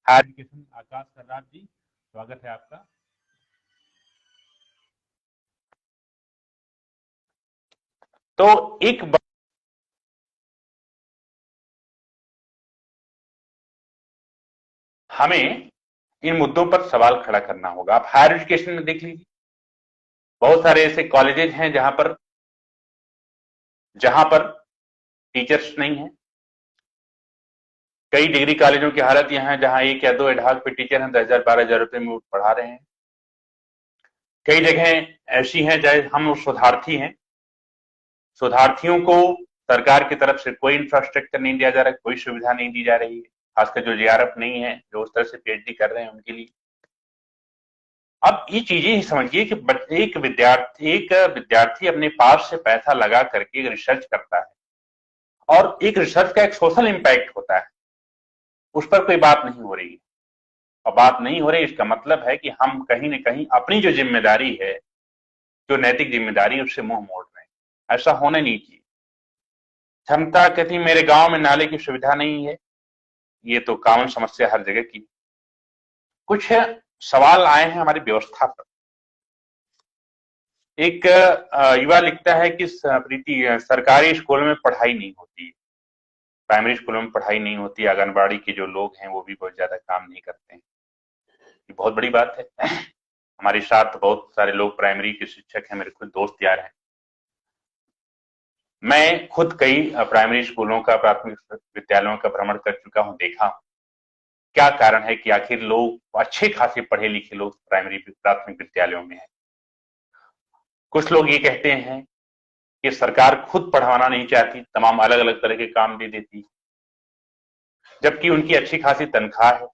हायर एजुकेशन, आकाश सर्राफ जी, स्वागत है आपका। तो एक हमें इन मुद्दों पर सवाल खड़ा करना होगा। आप हायर एजुकेशन में देख लीजिए, बहुत सारे ऐसे कॉलेजेस हैं जहां पर टीचर्स नहीं है। कई डिग्री कॉलेजों की हालत यह है जहां 1 या 2 एडहॉक पे टीचर हैं, 10,000 12,000 रुपए में पढ़ा रहे हैं। कई जगह ऐसी हैं जहां हम लोग शोधार्थी हैं, शोधार्थियों को सरकार की तरफ से कोई इंफ्रास्ट्रक्चर नहीं दिया जा रहा है, कोई सुविधा नहीं दी जा रही है। खासकर जो जीआरएफ नहीं है, जो उस तरह से पीएचडी कर रहे हैं, उनके लिए। अब ये चीजें ही समझिए कि एक विद्यार्थी अपने पास से पैसा लगा करके रिसर्च करता है, और एक रिसर्च का एक सोशल इंपैक्ट होता है, उस पर कोई बात नहीं हो रही है। और बात नहीं हो रही, इसका मतलब है कि हम कहीं न कहीं अपनी जो जिम्मेदारी है, जो नैतिक जिम्मेदारी, उससे मुंह मोड़ रहे हैं। ऐसा होना नहीं चाहिए। क्षमता कहती मेरे गांव में नाले की सुविधा नहीं है, ये तो कॉमन समस्या हर जगह की। कुछ सवाल आए हैं हमारी व्यवस्था पर। एक युवा लिखता है कि प्रीति, सरकारी स्कूल में पढ़ाई नहीं होती है, प्राइमरी स्कूलों में पढ़ाई नहीं होती, आंगनबाड़ी के जो लोग हैं वो भी बहुत ज्यादा काम नहीं करते हैं। ये बहुत बड़ी बात है। हमारे साथ बहुत सारे लोग प्राइमरी के शिक्षक हैं, मेरे खुद दोस्त यार हैं। मैं खुद कई प्राइमरी स्कूलों का, प्राथमिक विद्यालयों का भ्रमण कर चुका हूं, देखा हूं क्या कारण है कि आखिर लोग, अच्छे खासे पढ़े लिखे लोग प्राइमरी प्राथमिक विद्यालयों में हैं। कुछ लोग ये कहते हैं कि सरकार खुद पढ़ाना नहीं चाहती, तमाम अलग अलग तरह के काम दे देती, जबकि उनकी अच्छी खासी तनख्वाह है,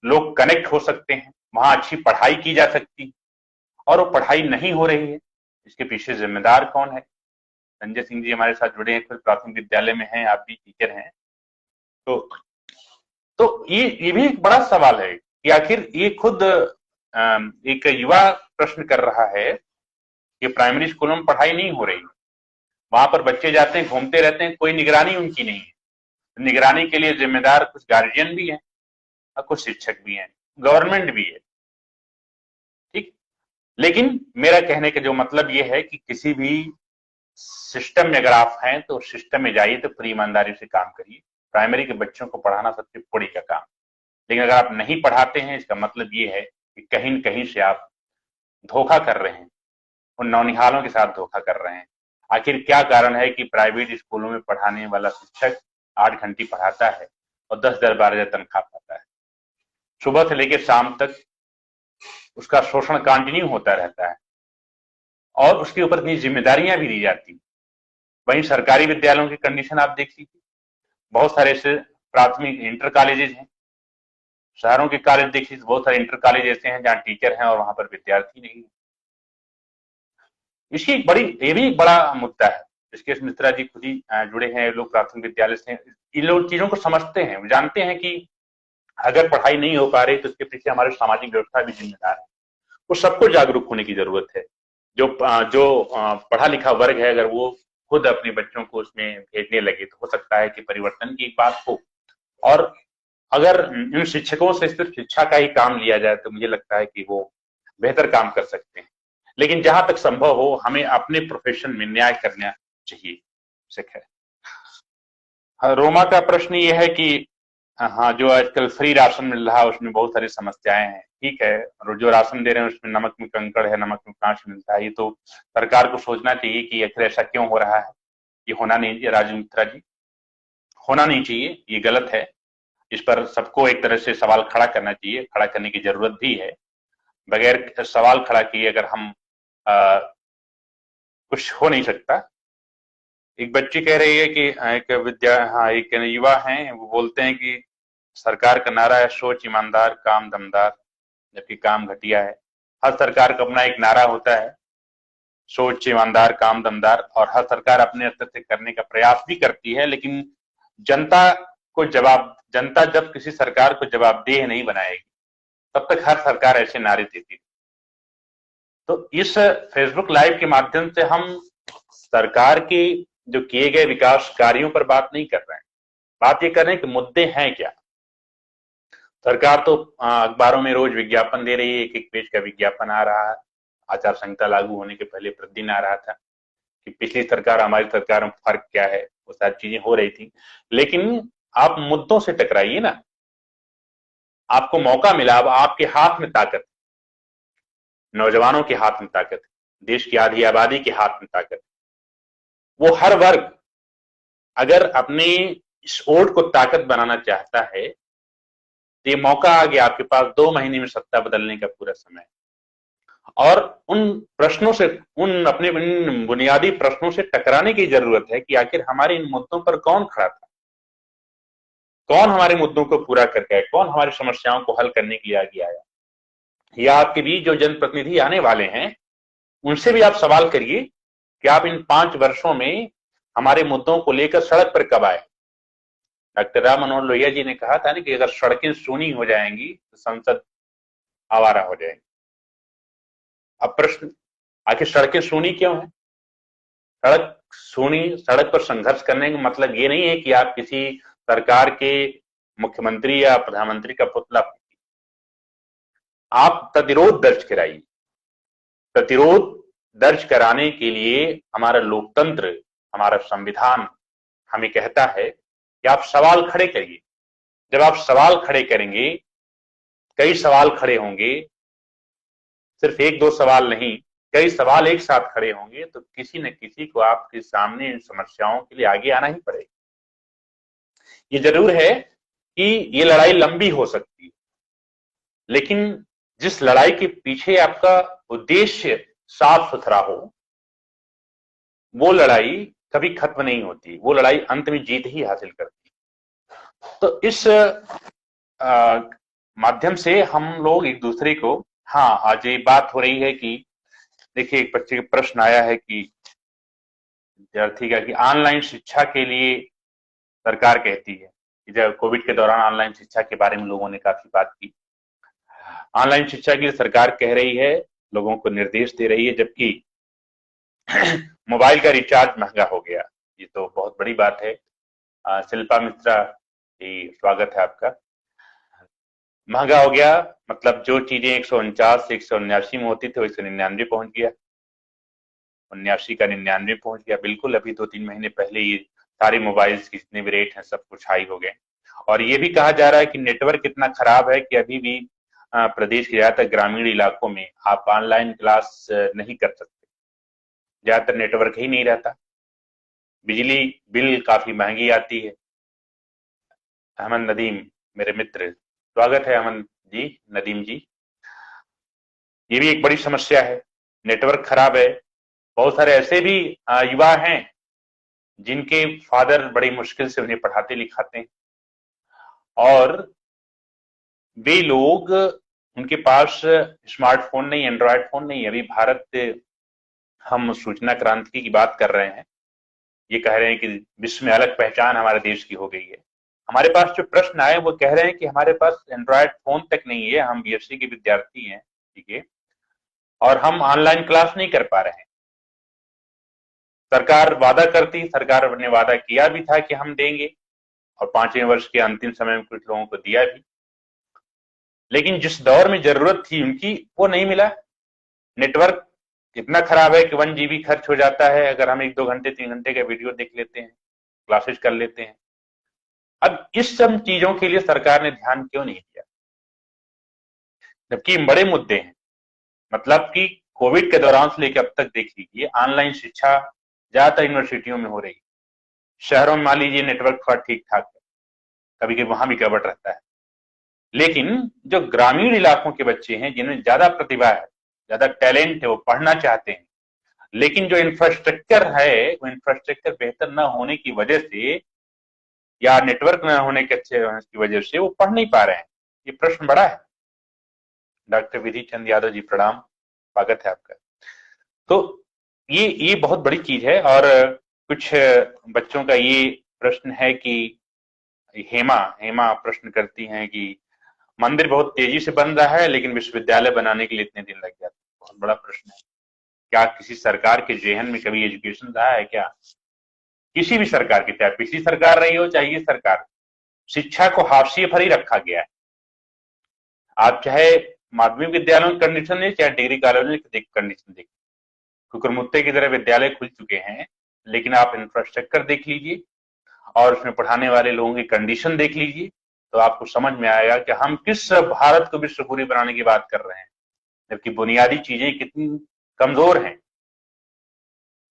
लोग कनेक्ट हो सकते हैं, वहां अच्छी पढ़ाई की जा सकती, और वो पढ़ाई नहीं हो रही है। इसके पीछे जिम्मेदार कौन है? संजय सिंह जी हमारे साथ जुड़े हैं, खुद प्राथमिक विद्यालय में हैं, आप भी टीचर हैं। तो ये भी एक बड़ा सवाल है कि आखिर ये खुद एक युवा प्रश्न कर रहा है कि प्राइमरी स्कूलों में पढ़ाई नहीं हो रही, वहां पर बच्चे जाते हैं, घूमते रहते हैं, कोई निगरानी उनकी नहीं है। निगरानी के लिए जिम्मेदार कुछ गार्जियन भी हैं और कुछ शिक्षक भी हैं, गवर्नमेंट भी है, ठीक। लेकिन मेरा कहने का जो मतलब ये है कि किसी भी सिस्टम में अगर आप हैं तो सिस्टम में जाइए तो पूरी ईमानदारी से काम करिए। प्राइमरी के बच्चों को पढ़ाना सबसे बड़ी का काम, लेकिन अगर आप नहीं पढ़ाते हैं इसका मतलब ये है कि कहीं न कहीं से आप धोखा कर रहे हैं, उन नौनिहालों के साथ धोखा कर रहे हैं। आखिर क्या कारण है कि प्राइवेट स्कूलों में पढ़ाने वाला शिक्षक 8 घंटे पढ़ाता है और 10,000-12,000 तनख्वाह पाता है, सुबह से लेकर शाम तक उसका शोषण कंटिन्यू होता रहता है और उसके ऊपर इतनी जिम्मेदारियां भी दी जाती हैं। वहीं सरकारी विद्यालयों की कंडीशन आप देख लीजिए, बहुत सारे ऐसे प्राथमिक इंटर कॉलेजेस हैं, शहरों के कॉलेज देखिए, बहुत सारे इंटर कॉलेज ऐसे हैं जहां टीचर हैं और वहां पर विद्यार्थी नहीं है। इसकी ये भी एक बड़ा मुद्दा है। इसके मिश्रा जी खुद ही जुड़े हैं, लोग प्राथमिक विद्यालय से, इन लोग चीजों को समझते हैं, जानते हैं कि अगर पढ़ाई नहीं हो पा रही तो इसके पीछे हमारे सामाजिक व्यवस्था भी जिम्मेदार है। वो सबको जागरूक होने की जरूरत है। जो पढ़ा लिखा वर्ग है, अगर वो खुद अपने बच्चों को उसमें भेजने लगे तो हो सकता है कि परिवर्तन की एक बात हो। और अगर इन शिक्षकों से सिर्फ शिक्षा का ही काम लिया जाए तो मुझे लगता है कि वो बेहतर काम कर सकते हैं। लेकिन जहां तक संभव हो हमें अपने प्रोफेशन में न्याय करना चाहिए। रोमा का प्रश्न ये है कि हाँ, जो आजकल फ्री राशन मिल रहा है उसमें बहुत सारी समस्याएं हैं, ठीक है, और जो राशन दे रहे हैं उसमें नमक में कंकड़ है, नमक में कांच मिलता है। ये तो सरकार को सोचना चाहिए कि आखिर ऐसा क्यों हो रहा है। ये होना नहीं चाहिए राजू मित्रा जी, होना नहीं चाहिए, ये गलत है। इस पर सबको एक तरह से सवाल खड़ा करना चाहिए, खड़ा करने की जरूरत भी है। बगैर सवाल खड़ा किए अगर हम कुछ हो नहीं सकता। एक बच्ची कह रही है कि एक युवा हैं, वो बोलते हैं कि सरकार का नारा है सोच ईमानदार काम दमदार, जबकि काम घटिया है। हर सरकार का अपना एक नारा होता है, सोच ईमानदार काम दमदार, और हर सरकार अपने स्तर से करने का प्रयास भी करती है, लेकिन जनता जब किसी सरकार को जवाबदेह नहीं बनाएगी तब तक हर सरकार ऐसे नारे देती है। तो इस फेसबुक लाइव के माध्यम से हम सरकार के जो किए गए विकास कार्यों पर बात नहीं कर रहे हैं, बात ये कर रहे हैं कि मुद्दे हैं क्या। सरकार तो अखबारों में रोज विज्ञापन दे रही है, एक एक पेज का विज्ञापन आ रहा है। आचार संहिता लागू होने के पहले प्रतिदिन आ रहा था कि पिछली सरकार हमारी सरकार में फर्क क्या है, वो सारी चीजें हो रही थी। लेकिन आप मुद्दों से टकराइए ना, आपको मौका मिला, अब आपके हाथ में ताकत, नौजवानों के हाथ में ताकत, देश की आधी आबादी के हाथ में ताकत। वो हर वर्ग अगर अपने इस वोट को ताकत बनाना चाहता है तो ये मौका आ गया आपके पास, 2 महीने में सत्ता बदलने का पूरा समय। और उन प्रश्नों से, इन बुनियादी प्रश्नों से टकराने की जरूरत है कि आखिर हमारे इन मुद्दों पर कौन खड़ा था, कौन हमारे मुद्दों को पूरा कर गया, कौन हमारी समस्याओं को हल करने के लिए आगे आया। या आपके बीच जो जनप्रतिनिधि आने वाले हैं उनसे भी आप सवाल करिए कि आप इन 5 वर्षों में हमारे मुद्दों को लेकर सड़क पर कब आए। डॉक्टर राम मनोहर लोहिया जी ने कहा था ना कि अगर सड़कें सूनी हो जाएंगी तो संसद आवारा हो जाएगी। अब प्रश्न, आखिर सड़कें सूनी क्यों है? सड़क पर संघर्ष करने का मतलब ये नहीं है कि आप किसी सरकार के मुख्यमंत्री या प्रधानमंत्री का पुतला, आप प्रतिरोध दर्ज कराइए। प्रतिरोध दर्ज कराने के लिए हमारा लोकतंत्र, हमारा संविधान हमें कहता है कि आप सवाल खड़े करिए। जब आप सवाल खड़े करेंगे, कई सवाल खड़े होंगे, सिर्फ 1-2 सवाल नहीं, कई सवाल एक साथ खड़े होंगे, तो किसी न किसी को आपके सामने इन समस्याओं के लिए आगे आना ही पड़ेगा। ये जरूर है कि ये लड़ाई लंबी हो सकती है, लेकिन जिस लड़ाई के पीछे आपका उद्देश्य साफ सुथरा हो, वो लड़ाई कभी खत्म नहीं होती, वो लड़ाई अंत में जीत ही हासिल करती है। तो इस माध्यम से हम लोग एक दूसरे को, हाँ, आज ये बात हो रही है कि देखिए, एक बच्चे का प्रश्न आया है कि विद्यार्थी का कि ऑनलाइन शिक्षा के लिए सरकार कहती है कि जब कोविड के दौरान ऑनलाइन शिक्षा के बारे में लोगों ने काफी बात की। ऑनलाइन शिक्षा के लिए सरकार कह रही है, लोगों को निर्देश दे रही है, जबकि मोबाइल का रिचार्ज महंगा हो गया। ये तो बहुत बड़ी बात है। शिल्पा मिश्रा जी, स्वागत है आपका। महंगा हो गया, मतलब जो चीजें 149 से 179 में होती थी वो 199 पहुंच गया, 79 का 99 पहुंच गया। बिल्कुल, अभी 2-3 महीने पहले ये सारे मोबाइल्स के जितने भी रेट हैं सब कुछ हाई हो गए। और ये भी कहा जा रहा है कि नेटवर्क इतना खराब है कि अभी भी प्रदेश के ज्यादातर ग्रामीण इलाकों में आप ऑनलाइन क्लास नहीं कर सकते, ज्यादातर नेटवर्क ही नहीं रहता। बिजली बिल काफी महंगी आती है। अहमद नदीम, मेरे मित्र, स्वागत है अहमद जी, नदीम जी। ये भी एक बड़ी समस्या है, नेटवर्क खराब है। बहुत सारे ऐसे भी युवा हैं जिनके फादर बड़ी मुश्किल से उन्हें पढ़ाते लिखाते हैं, और वे लोग, उनके पास स्मार्टफोन नहीं, एंड्रॉयड फोन नहीं। अभी भारत, हम सूचना क्रांति की बात कर रहे हैं, ये कह रहे हैं कि विश्व में अलग पहचान हमारे देश की हो गई है। हमारे पास जो प्रश्न आए वो कह रहे हैं कि हमारे पास एंड्रॉयड फोन तक नहीं है, हम बीएससी के विद्यार्थी हैं, ठीक है, और हम ऑनलाइन क्लास नहीं कर पा रहे हैं। सरकार वादा करती, सरकार ने वादा किया भी था कि हम देंगे, और 5वें वर्ष के अंतिम समय में कुछ लोगों को दिया भी, लेकिन जिस दौर में जरूरत थी उनकी वो नहीं मिला। नेटवर्क इतना खराब है कि 1 GB खर्च हो जाता है अगर हम 1-2 घंटे 3 घंटे का वीडियो देख लेते हैं, क्लासेस कर लेते हैं। अब इस सब चीजों के लिए सरकार ने ध्यान क्यों नहीं दिया, जबकि बड़े मुद्दे हैं। मतलब कि कोविड के दौरान से लेकर अब तक देख लीजिए, ऑनलाइन शिक्षा ज्यादातर यूनिवर्सिटियों में हो रही है। शहरों में मान लीजिए नेटवर्क थोड़ा ठीक ठाक है, कभी कभी वहां भी गड़बड़ रहता है, लेकिन जो ग्रामीण इलाकों के बच्चे हैं जिनमें ज्यादा प्रतिभा है, ज्यादा टैलेंट है, वो पढ़ना चाहते हैं, लेकिन जो इंफ्रास्ट्रक्चर है वो इंफ्रास्ट्रक्चर बेहतर न होने की वजह से, या नेटवर्क न होने के अच्छे होने की वजह से वो पढ़ नहीं पा रहे हैं। ये प्रश्न बड़ा है। डॉक्टर विधि चंद यादव जी, प्रणाम, स्वागत है आपका। तो ये बहुत बड़ी चीज है। और कुछ बच्चों का ये प्रश्न है कि हेमा हेमा प्रश्न करती हैं कि मंदिर बहुत तेजी से बन रहा है लेकिन विश्वविद्यालय बनाने के लिए इतने दिन लग जाते हैं। बहुत बड़ा प्रश्न है। क्या किसी सरकार के जेहन में कभी एजुकेशन रहा है क्या? किसी भी सरकार की, चाहे पिछली सरकार रही हो चाहे ये सरकार, शिक्षा को हाशिए पर ही रखा गया है। आप चाहे माध्यमिक विद्यालयों की कंडीशन नहीं, चाहे डिग्री कॉलेजों की कंडीशन देखिए, कुकुरमुत्ते की तरह विद्यालय खुल चुके हैं, लेकिन आप इंफ्रास्ट्रक्चर देख लीजिए और उसमें पढ़ाने वाले लोगों की कंडीशन देख लीजिए, तो आपको समझ में आएगा कि हम किस भारत को विश्वपुरी बनाने की बात कर रहे हैं, जबकि बुनियादी चीजें कितनी कमजोर हैं।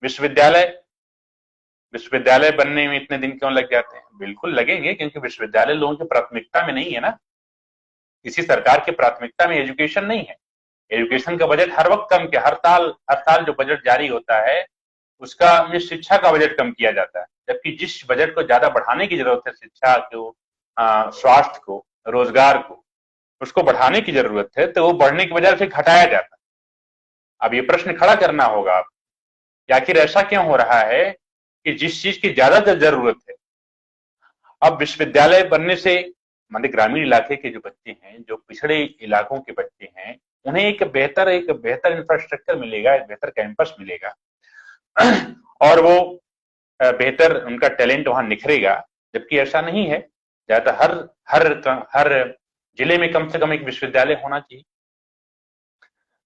विश्वविद्यालय विश्वविद्यालय बनने में इतने दिन क्यों लग जाते हैं? बिल्कुल लगेंगे, क्योंकि विश्वविद्यालय लोगों की प्राथमिकता में नहीं है ना। किसी सरकार की प्राथमिकता में एजुकेशन नहीं है। एजुकेशन का बजट हर वक्त कम किया, हर साल जो बजट जारी होता है उसका में शिक्षा का बजट कम किया जाता है, जबकि जिस बजट को ज्यादा बढ़ाने की जरूरत है, शिक्षा को, स्वास्थ्य को, रोजगार को, उसको बढ़ाने की जरूरत है, तो वो बढ़ने की वजह से घटाया जाता है। अब ये प्रश्न खड़ा करना होगा आप कि आखिर ऐसा क्यों हो रहा है कि जिस चीज की ज्यादातर जरूरत है, अब विश्वविद्यालय बनने से, मान ग्रामीण इलाके के जो बच्चे हैं, जो पिछड़े इलाकों के बच्चे हैं, उन्हें एक बेहतर इंफ्रास्ट्रक्चर मिलेगा, एक बेहतर कैंपस मिलेगा, और वो बेहतर उनका टैलेंट वहां निखरेगा। जबकि ऐसा नहीं है। ज्यादा हर हर हर जिले में कम से कम एक विश्वविद्यालय होना चाहिए।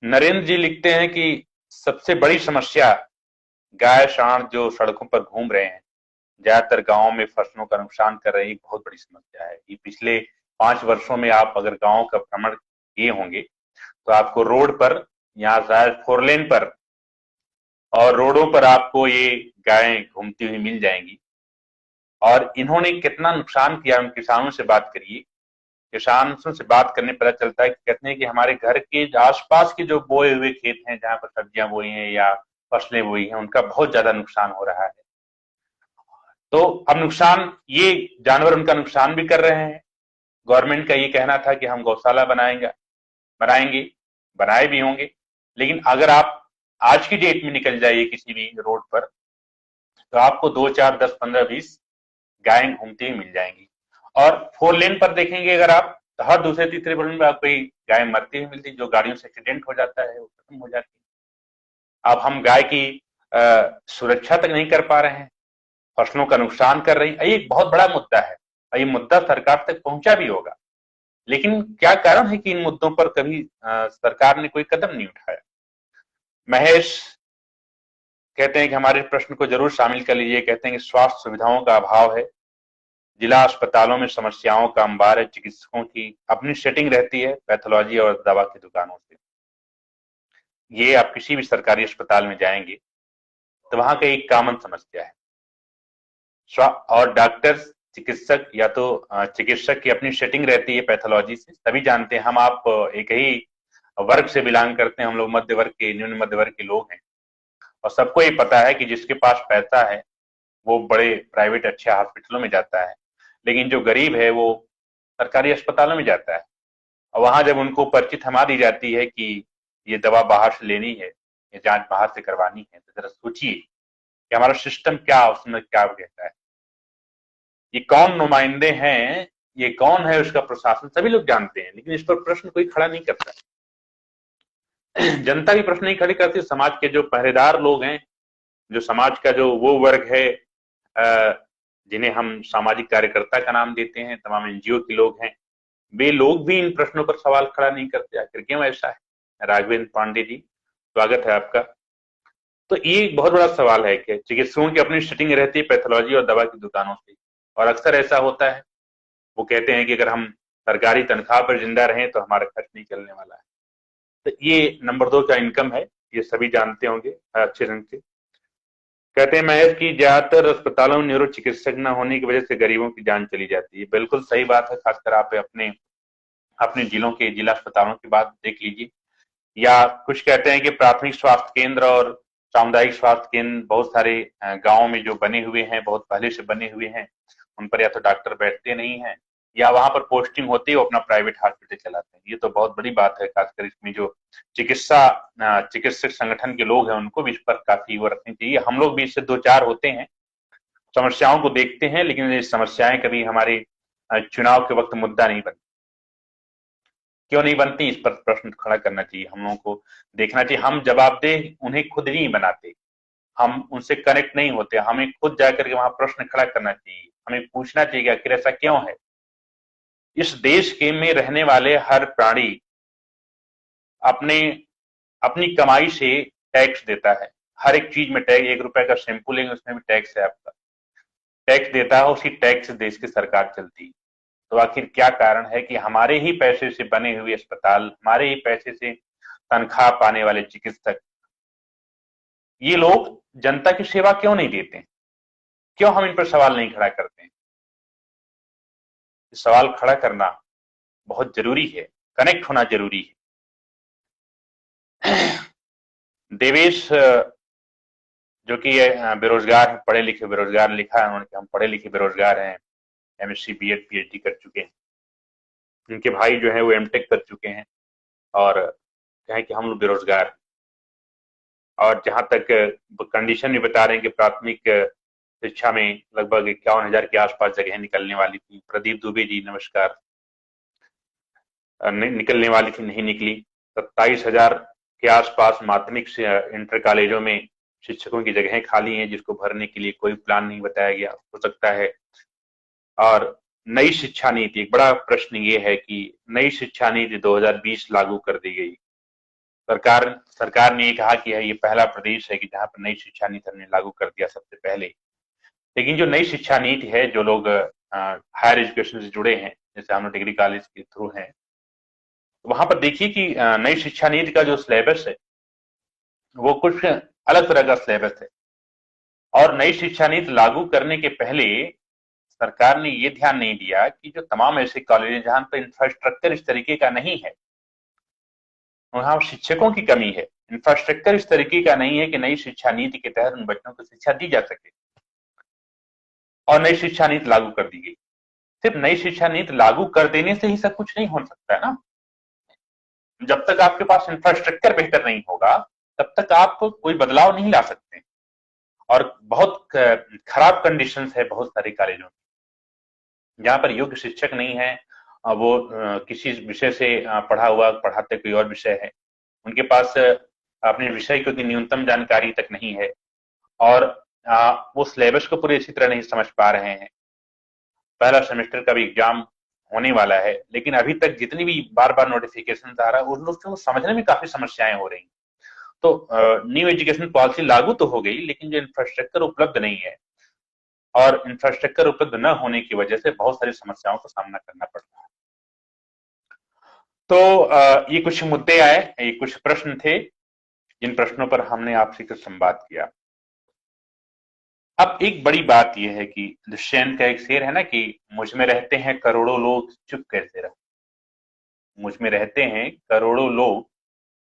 नरेंद्र जी लिखते हैं कि सबसे बड़ी समस्या गाय सांड जो सड़कों पर घूम रहे हैं, ज्यादातर गांवों में फसलों का नुकसान कर रहे हैं, एक बहुत बड़ी समस्या है। ये पिछले 5 वर्षों में आप अगर गांव का भ्रमण किए होंगे तो आपको रोड पर, यहाँ शायद 4 लेन पर और रोडों पर आपको ये गायें घूमती हुई मिल जाएंगी। और इन्होंने कितना नुकसान किया, उन किसानों से बात करिए। किसानों से बात करने पता चलता है कि कहते हैं कि हमारे घर के आसपास के जो बोए हुए खेत हैं, जहां पर सब्जियां बोई हैं या फसलें बोई हैं, उनका बहुत ज्यादा नुकसान हो रहा है। तो अब नुकसान, ये जानवर उनका नुकसान भी कर रहे हैं। गवर्नमेंट का ये कहना था कि हम गौशाला बनाएंगे, बनाए भी होंगे, लेकिन अगर आप आज की डेट में निकल जाइए किसी भी रोड पर, तो आपको 2, 4, 10, 15, 20 गायें घूमती हुई मिल जाएंगी। और 4 लेन पर देखेंगे अगर आप, तो हर दूसरे तीसरे लेन में आपको गाय मरती हुई मिलती, जो गाड़ियों से एक्सीडेंट हो जाता है, वो खत्म हो जाती है। अब हम गाय की सुरक्षा तक नहीं कर पा रहे हैं। फसलों का नुकसान कर रही है। ये एक बहुत बड़ा मुद्दा है, ये मुद्दा सरकार तक पहुंचा भी होगा, लेकिन क्या कारण है कि इन मुद्दों पर कभी सरकार ने कोई कदम नहीं उठाया। महेश कहते हैं कि हमारे प्रश्न को जरूर शामिल कर लीजिए। कहते हैं कि स्वास्थ्य सुविधाओं का अभाव है, जिला अस्पतालों में समस्याओं का अंबार है, चिकित्सकों की अपनी सेटिंग रहती है पैथोलॉजी और दवा की दुकानों से। ये आप किसी भी सरकारी अस्पताल में जाएंगे तो वहां का एक कॉमन समस्या है। और डॉक्टर चिकित्सक या तो चिकित्सक की अपनी सेटिंग रहती है पैथोलॉजी से। सभी जानते हैं, हम आप एक ही वर्ग से बिलोंग करते हैं, हम लोग मध्य वर्ग के, न्यून मध्य वर्ग के लोग हैं, और सबको ये पता है कि जिसके पास पैसा है वो बड़े प्राइवेट अच्छे हॉस्पिटलों में जाता है, लेकिन जो गरीब है वो सरकारी अस्पतालों में जाता है। और वहां जब उनको पर्ची थमा दी जाती है कि ये दवा बाहर से लेनी है, ये जांच बाहर से करवानी है, तो जरा सोचिए कि हमारा सिस्टम क्या उसमें क्या कहता है। ये कौन नुमाइंदे हैं, ये कौन है उसका प्रशासन, सभी लोग जानते हैं, लेकिन इस पर प्रश्न कोई खड़ा नहीं करता। जनता भी प्रश्न नहीं खड़ी करती। समाज के जो पहरेदार लोग हैं, जो समाज का जो वो वर्ग है जिन्हें हम सामाजिक कार्यकर्ता का नाम देते हैं, तमाम एनजीओ के लोग हैं, वे लोग भी इन प्रश्नों पर सवाल खड़ा नहीं करते। आखिर क्यों ऐसा है? राघवेंद्र पांडे जी, स्वागत है आपका। तो ये एक बहुत बड़ा सवाल है कि चिकित्सकों की अपनी सेटिंग रहती है पैथोलॉजी और दवा की दुकानों से, और अक्सर ऐसा होता है, वो कहते हैं कि अगर हम सरकारी तनख्वाह पर जिंदा रहें तो हमारा खर्च नहीं चलने वाला है। तो ये नंबर 2 का इनकम है, ये सभी जानते होंगे अच्छे ढंग से। कहते हैं महेश की ज्यादातर अस्पतालों में न्यूरो चिकित्सक न होने की वजह से गरीबों की जान चली जाती है। बिल्कुल सही बात है, खासकर आप अपने अपने जिलों के जिला अस्पतालों की बात देख लीजिए। या कुछ कहते हैं कि प्राथमिक स्वास्थ्य केंद्र और सामुदायिक स्वास्थ्य केंद्र बहुत सारे गांवों में जो बने हुए हैं, बहुत पहले से बने हुए हैं, उन पर या तो डॉक्टर बैठते नहीं है, या वहां पर पोस्टिंग होती है वो अपना प्राइवेट हॉस्पिटल चलाते हैं। ये तो बहुत बड़ी बात है, खासकर इसमें जो चिकित्सक संगठन के लोग हैं उनको भी इस पर काफी वो रखनी चाहिए। हम लोग भी इससे दो चार होते हैं, समस्याओं को देखते हैं, लेकिन ये समस्याएं कभी हमारे चुनाव के वक्त मुद्दा नहीं बनती। क्यों नहीं बनती, इस पर प्रश्न खड़ा करना चाहिए हम लोगों को, देखना चाहिए। हम जवाबदेह उन्हें खुद नहीं बनाते, हम उनसे कनेक्ट नहीं होते, हमें खुद जाकर के वहां प्रश्न खड़ा करना चाहिए, हमें पूछना चाहिए कि आखिर ऐसा क्यों है। इस देश के में रहने वाले हर प्राणी अपने अपनी कमाई से टैक्स देता है। हर एक चीज में टैक्स, 1 रुपए का शैंपू लेंगे उसमें भी टैक्स है, आपका टैक्स देता है, उसी टैक्स से देश की सरकार चलती है। तो आखिर क्या कारण है कि हमारे ही पैसे से बने हुए अस्पताल, हमारे ही पैसे से तनख्वाह पाने वाले चिकित्सक, ये लोग जनता की सेवा क्यों नहीं देते हैं? क्यों हम इन पर सवाल नहीं खड़ा करते हैं? सवाल खड़ा करना बहुत जरूरी है, कनेक्ट होना जरूरी है। देवेश जो कि बेरोजगार, पढ़े लिखे बेरोजगार, लिखा है उन्होंने कि हम पढ़े लिखे बेरोजगार हैं, एमएससी बीएड पीएचडी कर चुके हैं। उनके भाई जो है वो एमटेक कर चुके हैं, और कहें कि हम लोग बेरोजगार हैं। और जहां तक कंडीशन भी बता रहे हैं कि प्राथमिक शिक्षा में लगभग 51,000 के आसपास जगह निकलने वाली थी। प्रदीप दुबे जी नमस्कार। निकलने वाली थी, नहीं निकली। 27,000 के आसपास माध्यमिक से इंटर कॉलेजों में शिक्षकों की जगहें खाली हैं, जिसको भरने के लिए कोई प्लान नहीं बताया गया, हो सकता है। और नई शिक्षा नीति, एक बड़ा प्रश्न ये है कि नई शिक्षा नीति 2020 लागू कर दी गई। सरकार ने ये कहा कि ये पहला प्रदेश है कि जहां पर नई शिक्षा नीति हमने लागू कर दिया सबसे पहले। लेकिन जो नई शिक्षा नीति है, जो लोग हायर एजुकेशन से जुड़े हैं, जैसे हम लोग डिग्री कॉलेज के थ्रू हैं, वहां पर देखिए कि नई शिक्षा नीति का जो सिलेबस है वो कुछ अलग तरह का सिलेबस है। और नई शिक्षा नीति लागू करने के पहले सरकार ने ये ध्यान नहीं दिया कि जो तमाम ऐसे कॉलेज हैं जहां पर इंफ्रास्ट्रक्चर इस तरीके का नहीं है, वहां शिक्षकों की कमी है, इंफ्रास्ट्रक्चर इस तरीके का नहीं है कि नई शिक्षा नीति के तहत उन बच्चों को शिक्षा दी जा सके, और नई शिक्षा नीति लागू कर दी गई। सिर्फ नई शिक्षा नीति लागू कर देने से ही सब कुछ नहीं हो सकता है ना। जब तक आपके पास इंफ्रास्ट्रक्चर बेहतर नहीं होगा तब तक आप कोई बदलाव नहीं ला सकते। और बहुत खराब कंडीशंस है बहुत सारे कॉलेजों में, जहां पर योग्य शिक्षक नहीं है, वो किसी विषय से पढ़ा हुआ पढ़ाते कोई और विषय है, उनके पास अपने विषय की न्यूनतम जानकारी तक नहीं है, और वो सिलेबस को पूरी अच्छी तरह नहीं समझ पा रहे हैं। पहला सेमेस्टर का भी एग्जाम होने वाला है, लेकिन अभी तक जितनी भी बार बार नोटिफिकेशन आ रहा है उन लोग को समझने में काफी समस्याएं हो रही हैं। तो न्यू एजुकेशन पॉलिसी लागू तो हो गई, लेकिन जो इंफ्रास्ट्रक्चर उपलब्ध नहीं है, और इंफ्रास्ट्रक्चर उपलब्ध न होने की वजह से बहुत सारी समस्याओं का सामना करना पड़ रहा है। तो ये कुछ मुद्दे आए, ये कुछ प्रश्न थे जिन प्रश्नों पर हमने आपसे कुछ संवाद किया। अब एक बड़ी बात यह है कि दुष्यंत का एक शेर है ना कि मुझ में रहते हैं करोड़ों लोग, चुप कैसे रहूं। मुझ में रहते हैं करोड़ों लोग,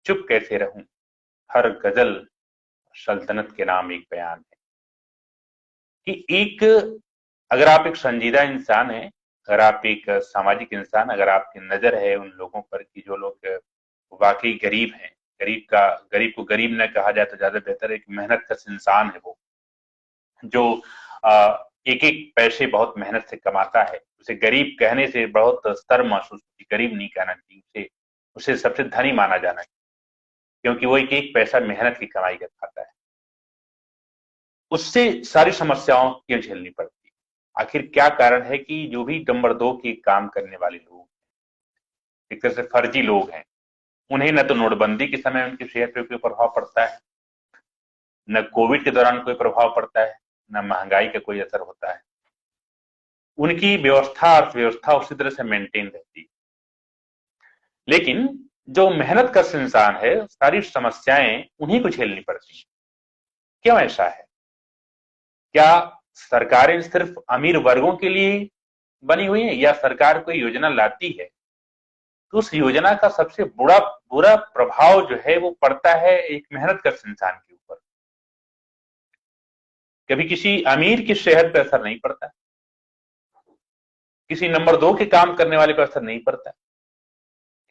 चुप कैसे रहूं। हर गजल सल्तनत के नाम एक बयान है। कि एक, अगर आप एक संजीदा इंसान हैं, अगर आप एक सामाजिक इंसान, अगर आपकी नजर है उन लोगों पर कि जो लोग वाकई गरीब हैं, गरीब को गरीब न कहा जाए तो ज्यादा बेहतर है, एक मेहनत कश इंसान है वो, जो एक एक पैसे बहुत मेहनत से कमाता है, उसे गरीब कहने से बहुत शर्म महसूस होती, गरीब नहीं कहना चाहिए उसे, उसे सबसे धनी माना जाना चाहिए, क्योंकि वो एक एक पैसा मेहनत की कमाई कर खाता है। उससे सारी समस्याओं क्यों झेलनी पड़ती है? आखिर क्या कारण है कि जो भी नंबर 2 के काम करने वाले लोग, एक तरह से फर्जी लोग हैं, उन्हें न तो नोटबंदी के समय उनकी सेहत पे कोई प्रभाव पड़ता है, न कोविड के दौरान कोई प्रभाव पड़ता है, न महंगाई का कोई असर होता है। उनकी व्यवस्था, अर्थव्यवस्था उसी तरह से मेंटेन रहती है। लेकिन जो मेहनत कश इंसान है, सारी समस्याएं उन्हीं को झेलनी पड़ती है। क्यों ऐसा है? क्या सरकारें सिर्फ अमीर वर्गों के लिए बनी हुई है, या सरकार कोई योजना लाती है तो उस योजना का सबसे बुरा बुरा प्रभाव जो है वो पड़ता है एक मेहनत कश इंसान के ऊपर? कभी किसी अमीर की सेहत पर असर नहीं पड़ता, किसी नंबर 2 के काम करने वाले पर असर नहीं पड़ता,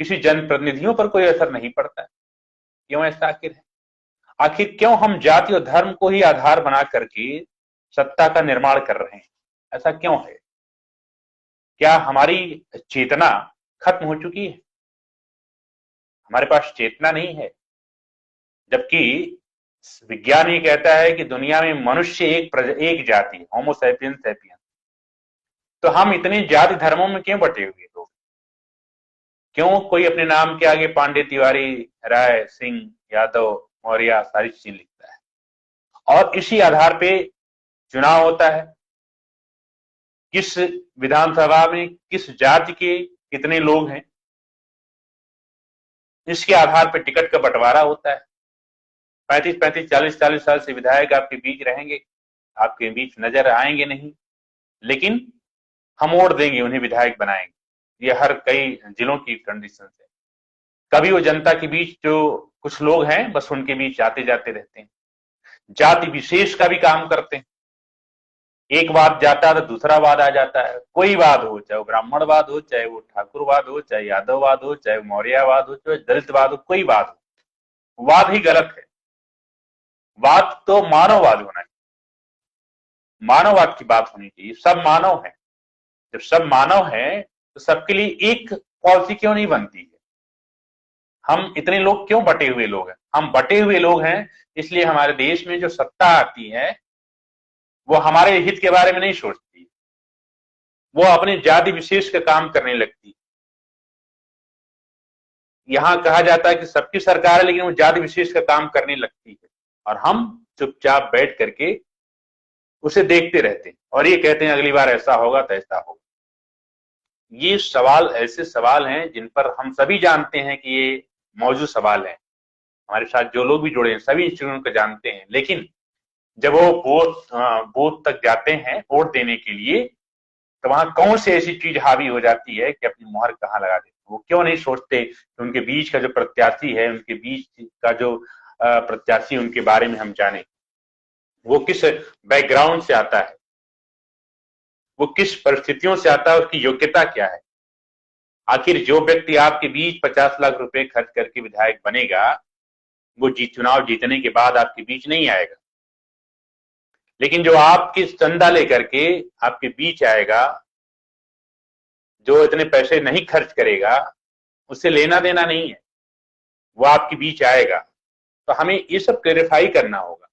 किसी जनप्रतिनिधियों पर कोई असर नहीं पड़ता। क्यों ऐसा आखिर है? आखिर क्यों हम जाति और धर्म को ही आधार बना करके सत्ता का निर्माण कर रहे हैं? ऐसा क्यों है? क्या हमारी चेतना खत्म हो चुकी है? हमारे पास चेतना नहीं है, जबकि विज्ञान ये कहता है कि दुनिया में मनुष्य एक जाति है, होमो सैपियंस सैपियंस। तो हम इतने जाति धर्मों में क्यों बटे हुए लोग? क्यों कोई अपने नाम के आगे पांडे, तिवारी, राय, सिंह, यादव, मौर्य सारी चीजें लिखता है, और इसी आधार पे चुनाव होता है। किस विधानसभा में किस जाति के कितने लोग हैं, इसके आधार पर टिकट का बंटवारा होता है। 35-35, 40-40 साल से विधायक आपके बीच रहेंगे, आपके बीच नजर आएंगे नहीं, लेकिन हम वोट देंगे, उन्हें विधायक बनाएंगे। ये हर कई जिलों की कंडीशन है। कभी वो जनता के बीच जो कुछ लोग हैं बस उनके बीच आते जाते रहते हैं, जाति विशेष का भी काम करते हैं। एक वाद जाता है तो दूसरा वाद आ जाता है। कोई वाद हो, चाहे वो ब्राह्मणवाद हो, चाहे वो ठाकुरवाद हो, चाहे यादववाद हो, चाहे मौर्यवाद हो, चाहे दलितवाद हो, कोई वाद हो, वाद ही गलत है। वाद तो मानववाद होना चाहिए, मानववाद की बात होनी चाहिए। सब मानव है, जब सब मानव है तो सबके लिए एक पॉलिसी क्यों नहीं बनती है? हम इतने लोग क्यों बटे हुए लोग हैं? हम बटे हुए लोग हैं इसलिए हमारे देश में जो सत्ता आती है वो हमारे हित के बारे में नहीं सोचती, वो अपने जाति विशेष का काम करने लगती। यहां कहा जाता है कि सबकी सरकार है, लेकिन वो जाति विशेष का काम करने लगती है, और हम चुपचाप बैठ करके उसे देखते रहते हैं और ये कहते हैं अगली बार ऐसा होगा तो ऐसा होगा। ये सवाल ऐसे सवाल हैं जिन पर हम सभी जानते हैं कि ये मौजूद सवाल हैं। हमारे साथ जो लोग भी जुड़े हैं सभी इन चीजों को जानते हैं, लेकिन जब वो बूथ तक जाते हैं वोट देने के लिए, तो वहां कौन सी ऐसी चीज हावी हो जाती है कि अपनी मुहर कहाँ लगा देते हैं। वो क्यों नहीं सोचते कि उनके बीच का जो प्रत्याशी है, उनके बीच का जो प्रत्याशी, उनके बारे में हम जाने, वो किस बैकग्राउंड से आता है, वो किस परिस्थितियों से आता है, उसकी योग्यता क्या है। आखिर जो व्यक्ति आपके बीच 50 लाख रुपए खर्च करके विधायक बनेगा, वो चुनाव जीतने के बाद आपके बीच नहीं आएगा, लेकिन जो आपके चंदा लेकर के आपके बीच आएगा, जो इतने पैसे नहीं खर्च करेगा, उससे लेना देना नहीं है, वो आपके बीच आएगा। तो हमें ये सब क्लेरिफाई करना होगा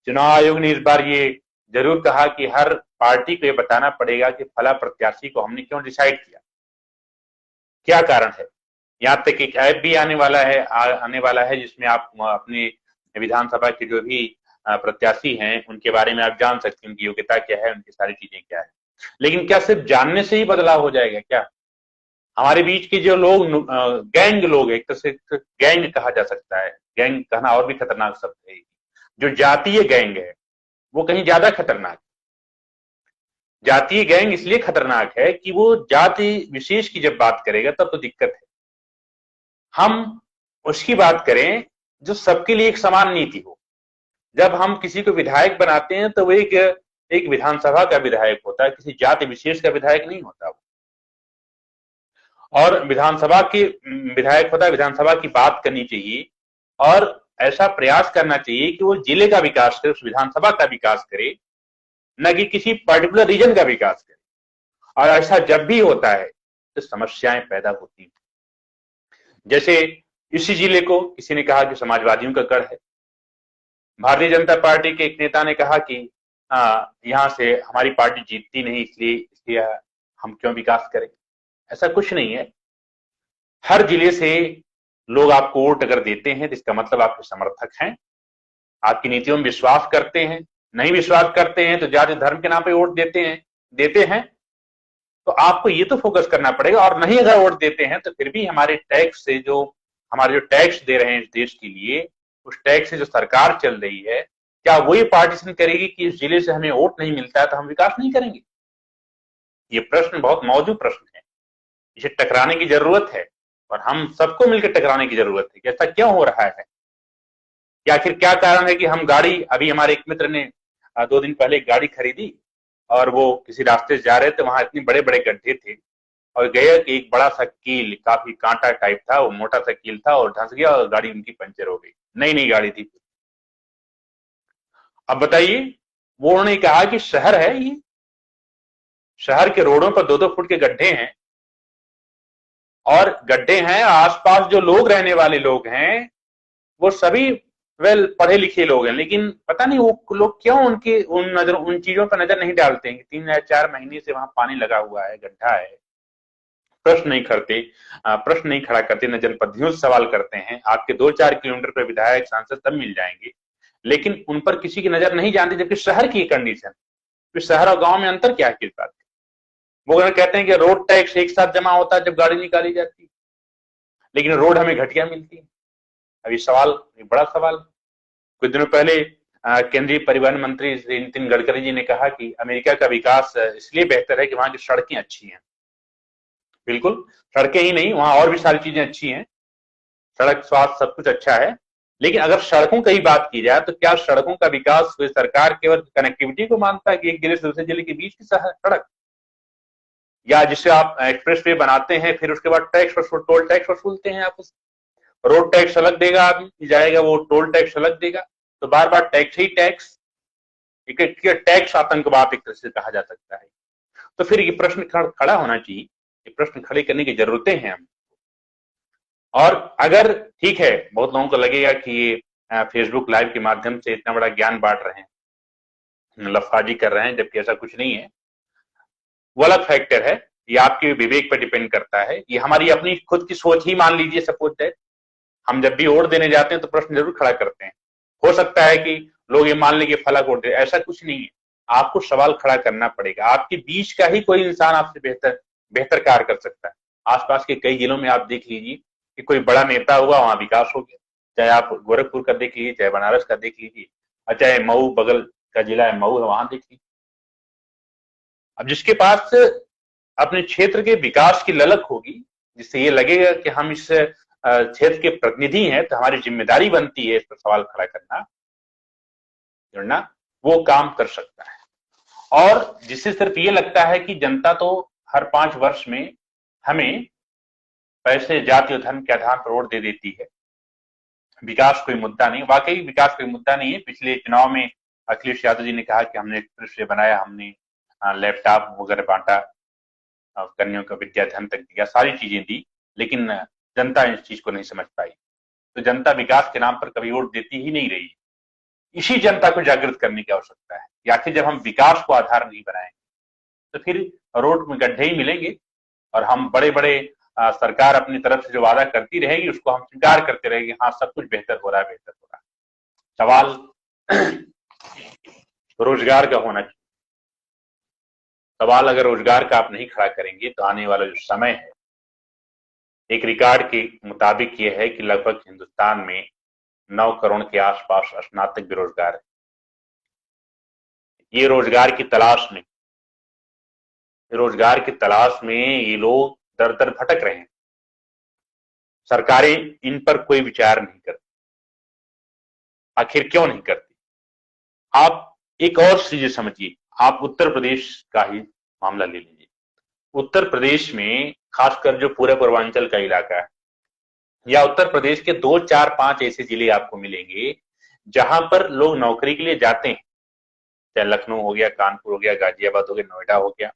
चुनाव आयोग ने इस बार ये जरूर कहा कि हर पार्टी को ये बताना पड़ेगा कि फला प्रत्याशी को हमने क्यों डिसाइड किया, क्या कारण है। यहाँ तक एक ऐप भी आने वाला है जिसमें आप अपने विधानसभा के जो भी प्रत्याशी हैं उनके बारे में आप जान सकते हैं, उनकी योग्यता क्या है, उनकी सारी चीजें क्या है। लेकिन क्या सिर्फ जानने से ही बदलाव हो जाएगा क्या? हमारे बीच के जो लोग गैंग लोग, एक तरह से गैंग कहा जा सकता है, गैंग कहना और भी खतरनाक शब्द है, जो जातीय गैंग है वो कहीं ज्यादा खतरनाक है। जातीय गैंग इसलिए खतरनाक है कि वो जाति विशेष की जब बात करेगा तब तो दिक्कत है। हम उसकी बात करें जो सबके लिए एक समान नीति हो। जब हम किसी को विधायक बनाते हैं तो वो एक विधानसभा का विधायक होता है, किसी जाति विशेष का विधायक नहीं होता वो। और विधानसभा के विधायक होता है, विधानसभा की बात करनी चाहिए और ऐसा प्रयास करना चाहिए कि वो जिले का विकास करे, उस विधानसभा का विकास करे, न कि किसी पर्टिकुलर रीजन का विकास करे। और ऐसा जब भी होता है तो समस्याएं पैदा होती हैं। जैसे इसी जिले को किसी ने कहा कि समाजवादियों का गढ़ है, भारतीय जनता पार्टी के एक नेता ने कहा कि यहां से हमारी पार्टी जीतती नहीं, इसलिए हम क्यों विकास करें। ऐसा कुछ नहीं है। हर जिले से लोग आपको वोट अगर देते हैं तो इसका मतलब आपके समर्थक हैं, आपकी नीतियों में विश्वास करते हैं। नहीं विश्वास करते हैं तो जाति धर्म के नाम पे वोट देते हैं। तो आपको ये तो फोकस करना पड़ेगा। और नहीं अगर वोट देते हैं तो फिर भी हमारे टैक्स से हमारे जो टैक्स दे रहे हैं इस देश के लिए, उस टैक्स से जो सरकार चल रही है, क्या वही पार्टीशन करेगी कि इस जिले से हमें वोट नहीं मिलता है तो हम विकास नहीं करेंगे? ये प्रश्न बहुत मौजूद प्रश्न है, इसे टकराने की जरूरत है और हम सबको मिलकर टकराने की जरूरत है कि ऐसा क्यों हो रहा है। कि आखिर क्या कारण है कि हम गाड़ी, अभी हमारे एक मित्र ने 2 दिन पहले एक गाड़ी खरीदी और वो किसी रास्ते से जा रहे थे, वहां इतने बड़े बड़े गड्ढे थे और गया कि एक बड़ा सा कील, काफी कांटा टाइप था, वो मोटा सा कील था और धंस गया और गाड़ी उनकी पंचर हो गई। नई नई गाड़ी थी। अब बताइए, वो उन्होंने कहा कि शहर है ये, शहर के रोडों पर 2-2 फुट के गड्ढे हैं और गड्ढे हैं, आसपास जो लोग रहने वाले लोग हैं वो सभी पढ़े लिखे लोग हैं, लेकिन पता नहीं वो लोग क्यों उन चीजों पर नजर नहीं डालते हैं कि 3 या 4 महीने से वहां पानी लगा हुआ है, गड्ढा है। प्रश्न नहीं खड़ा करते, न जनप्रतिनिधियों से सवाल करते हैं। आपके 2-4 किलोमीटर पर विधायक सांसद तब मिल जाएंगे, लेकिन उन पर किसी की नजर नहीं जानती। जबकि शहर की कंडीशन, फिर शहर और गांव में अंतर क्या है किस बात है? वो अगर कहते हैं कि रोड टैक्स एक साथ जमा होता है जब गाड़ी निकाली जाती है, लेकिन रोड हमें घटिया मिलती है। अब ये बड़ा सवाल। कुछ दिनों पहले केंद्रीय परिवहन मंत्री श्री नितिन गडकरी जी ने कहा कि अमेरिका का विकास इसलिए बेहतर है कि वहां की सड़कें अच्छी हैं। बिल्कुल, सड़कें ही नहीं, वहां और भी सारी चीजें अच्छी हैं, सड़क, स्वास्थ्य, सब कुछ अच्छा है। लेकिन अगर सड़कों की बात की जाए तो क्या सड़कों का विकास सरकार केवल कनेक्टिविटी को मानता है कि एक जिले से दूसरे जिले के बीच की सड़क, या जिससे आप एक्सप्रेस वे बनाते हैं फिर उसके बाद टोल टैक्स वसूलते हैं आप रोड टैक्स अलग देगा, आदमी जाएगा वो टोल टैक्स अलग देगा, तो बार बार टैक्स ही टैक्स, टैक्स आतंकवाद एक तरह से कहा जा सकता है। तो फिर ये प्रश्न खड़ा होना चाहिए, ये प्रश्न खड़े करने की जरूरतें हैं हम। और अगर ठीक है, बहुत लोगों को लगेगा कि ये फेसबुक लाइव के माध्यम से इतना बड़ा ज्ञान बांट रहे हैं, लफाजी कर रहे हैं, जबकि ऐसा कुछ नहीं है। वो अलग फैक्टर है, ये आपके विवेक पर डिपेंड करता है। ये हमारी अपनी खुद की सोच ही मान लीजिए। सपोज दैट हम जब भी वोट देने जाते हैं तो प्रश्न जरूर खड़ा करते हैं। हो सकता है कि लोग ये मान लें कि फला वोट दे, ऐसा कुछ नहीं है। आपको सवाल खड़ा करना पड़ेगा। आपके बीच का ही कोई इंसान आपसे बेहतर कार्य कर सकता है। आसपास के कई जिलों में आप देख लीजिए कि कोई बड़ा नेता हुआ, वहां विकास हो गया। चाहे आप गोरखपुर का देख लीजिए, चाहे बनारस का देख लीजिए, और चाहे मऊ, बगल का जिला है मऊ है, वहां देख लीजिए। अब जिसके पास अपने क्षेत्र के विकास की ललक होगी, जिससे ये लगेगा कि हम इस क्षेत्र के प्रतिनिधि हैं, तो हमारी जिम्मेदारी बनती है इस पर सवाल खड़ा करना, जुड़ना, वो काम कर सकता है। और जिससे सिर्फ ये लगता है कि जनता तो हर 5 वर्ष में हमें पैसे, जाति और धर्म के आधार पर वोट दे देती है, विकास कोई मुद्दा नहीं। वाकई विकास कोई मुद्दा नहीं है। पिछले चुनाव में अखिलेश यादव जी ने कहा कि हमने एक्सप्रेस वे बनाया, हमने लैपटॉप वगैरह बांटा, कन्याओं का विद्याधन तक दिया, सारी चीजें दी, लेकिन जनता इस चीज को नहीं समझ पाई। तो जनता विकास के नाम पर कभी वोट देती ही नहीं रही। इसी जनता को जागृत करने की आवश्यकता है कि आखिर जब हम विकास को आधार नहीं बनाएंगे तो फिर रोड में गड्ढे ही मिलेंगे और हम बड़े बड़े सरकार अपनी तरफ से जो वादा करती रहेगी उसको हम स्वीकार करते रहेंगे, हाँ सब कुछ बेहतर हो रहा है, बेहतर हो रहा है। सवाल रोजगार का होना चाहिए। सवाल अगर रोजगार का आप नहीं खड़ा करेंगे तो आने वाला जो समय है, एक रिकॉर्ड के मुताबिक ये है कि लगभग हिंदुस्तान में 9 करोड़ के आसपास स्नातक बेरोजगार है। ये रोजगार की तलाश में ये लोग दर दर भटक रहे हैं। सरकारें इन पर कोई विचार नहीं करती। आखिर क्यों नहीं करती? आप एक और चीज समझिए, आप उत्तर प्रदेश का ही मामला ले लीजिए। उत्तर प्रदेश में खासकर जो पूरे पूर्वांचल का इलाका है, या उत्तर प्रदेश के 2, 4, 5 ऐसे जिले आपको मिलेंगे जहां पर लोग नौकरी के लिए जाते हैं, चाहे लखनऊ हो गया, कानपुर हो गया, गाजियाबाद हो गया, नोएडा हो गया,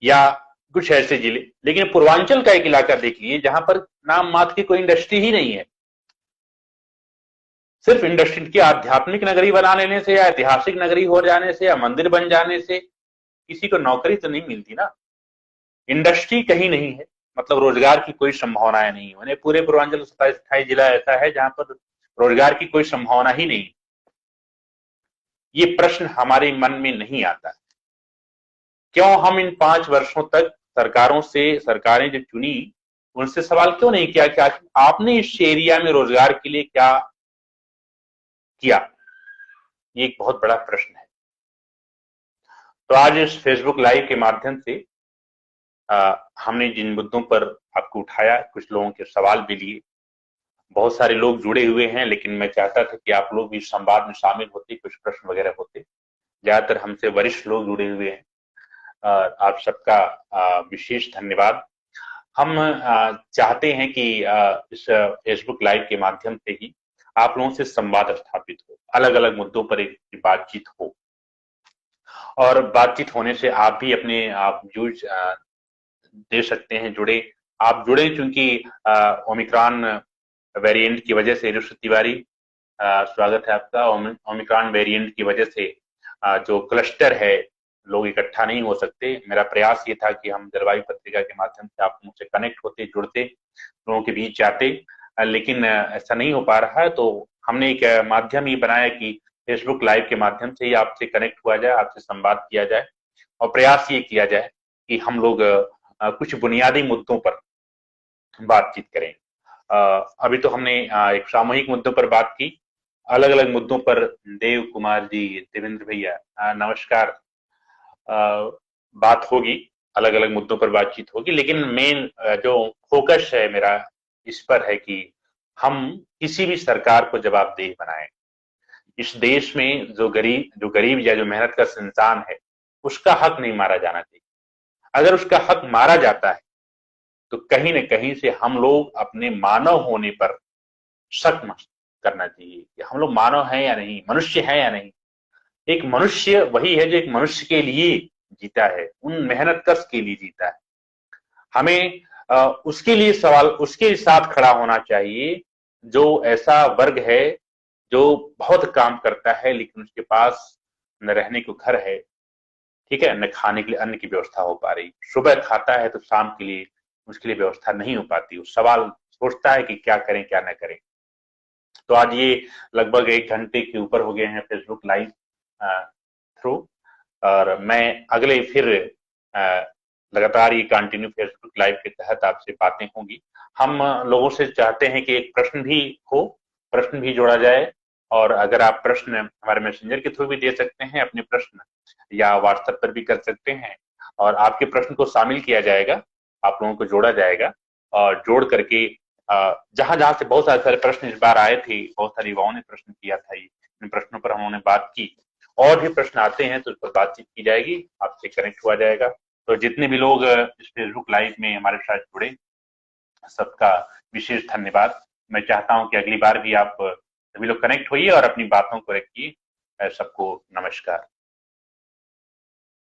या कुछ ऐसे जिले। लेकिन पूर्वांचल का एक इलाका देखिए जहां पर नाम मात्र की कोई इंडस्ट्री ही नहीं है। सिर्फ इंडस्ट्री की आध्यात्मिक नगरी बना लेने से या ऐतिहासिक नगरी हो जाने से या मंदिर बन जाने से किसी को नौकरी तो नहीं मिलती ना। इंडस्ट्री कहीं नहीं है, मतलब रोजगार की कोई संभावनाएं नहीं है। पूरे पूर्वांचल 27-28 जिला ऐसा है जहां पर रोजगार की कोई संभावना ही नहीं। ये प्रश्न हमारे मन में नहीं आता। क्यों हम इन 5 वर्षों तक सरकारें जो चुनी उनसे सवाल क्यों नहीं किया कि आपने इस एरिया में रोजगार के लिए क्या किया? ये एक बहुत बड़ा प्रश्न है। तो आज इस फेसबुक लाइव के माध्यम से हमने जिन मुद्दों पर आपको उठाया, कुछ लोगों के सवाल भी लिए, बहुत सारे लोग जुड़े हुए हैं, लेकिन मैं चाहता था कि आप लोग भी इस संवाद में शामिल होते, कुछ प्रश्न वगैरह होते। ज्यादातर हमसे वरिष्ठ लोग जुड़े हुए हैं और आप सबका विशेष धन्यवाद। हम चाहते हैं कि इस फेसबुक लाइव के माध्यम से ही आप लोगों से संवाद स्थापित हो, अलग अलग मुद्दों पर एक बातचीत हो, और बातचीत होने से आप भी अपने आप व्यूज दे सकते हैं, जुड़े। आप जुड़े क्योंकि ओमिक्रॉन वेरिएंट की वजह से, ऋषि तिवारी स्वागत है आपका। ओमिक्रॉन वेरिएंट की वजह से जो क्लस्टर है, लोग इकट्ठा नहीं हो सकते। मेरा प्रयास ये था कि हम जलवायु पत्रिका के माध्यम से आप मुझसे कनेक्ट होते, जुड़ते, लोगों के बीच जाते, लेकिन ऐसा नहीं हो पा रहा है। तो हमने एक माध्यम ही बनाया कि फेसबुक लाइव के माध्यम से ही आपसे कनेक्ट हुआ जाए, आपसे संवाद किया जाए, और प्रयास ये किया जाए कि हम लोग कुछ बुनियादी मुद्दों पर बातचीत करें। अभी तो हमने एक सामूहिक मुद्दों पर बात की, अलग अलग मुद्दों पर देव कुमार जी, देवेंद्र भैया नमस्कार, बात होगी, अलग अलग मुद्दों पर बातचीत होगी। लेकिन मेन जो फोकस है मेरा इस पर है कि हम किसी भी सरकार को जवाबदेह बनाएं। इस देश में जो गरीब या जो मेहनत का इंसान है, उसका हक नहीं मारा जाना चाहिए। अगर उसका हक मारा जाता है तो कहीं न कहीं से हम लोग अपने मानव होने पर शक करना चाहिए कि हम लोग मानव हैं या नहीं, मनुष्य हैं या नहीं। एक मनुष्य वही है जो एक मनुष्य के लिए जीता है, उन मेहनतकश के लिए जीता है। हमें उसके लिए सवाल उसके साथ खड़ा होना चाहिए जो ऐसा वर्ग है जो बहुत काम करता है लेकिन उसके पास न रहने को घर है, ठीक है, न खाने के लिए अन्न की व्यवस्था हो पा रही। सुबह खाता है तो शाम के लिए उसके लिए व्यवस्था नहीं हो पाती। उस सवाल सोचता है कि क्या करें क्या ना करें। तो आज ये लगभग 1 घंटे के ऊपर हो गए हैं फेसबुक लाइव थ्रू, और मैं अगले फिर लगातार ये कंटिन्यू फेसबुक लाइव के तहत आपसे बातें होंगी। हम लोगों से चाहते हैं कि एक प्रश्न भी हो, प्रश्न भी जोड़ा जाए, और अगर आप प्रश्न हमारे मैसेंजर के थ्रू भी दे सकते हैं अपने प्रश्न, या व्हाट्सएप पर भी कर सकते हैं, और आपके प्रश्न को शामिल किया जाएगा, आप लोगों को जोड़ा जाएगा, और जोड़ करके जहां जहां से बहुत सारे प्रश्न इस बार आए थे, बहुत सारे युवाओं ने प्रश्न किया था, इन प्रश्नों पर हमने बात की। और भी प्रश्न आते हैं तो उस पर बातचीत की जाएगी, आपसे कनेक्ट हुआ जाएगा। तो जितने भी लोग इस फेसबुक लाइव में हमारे साथ जुड़े, सबका विशेष धन्यवाद। मैं चाहता हूं कि अगली बार भी आप सभी लोग कनेक्ट होइए और अपनी बातों को रखिए। सबको नमस्कार।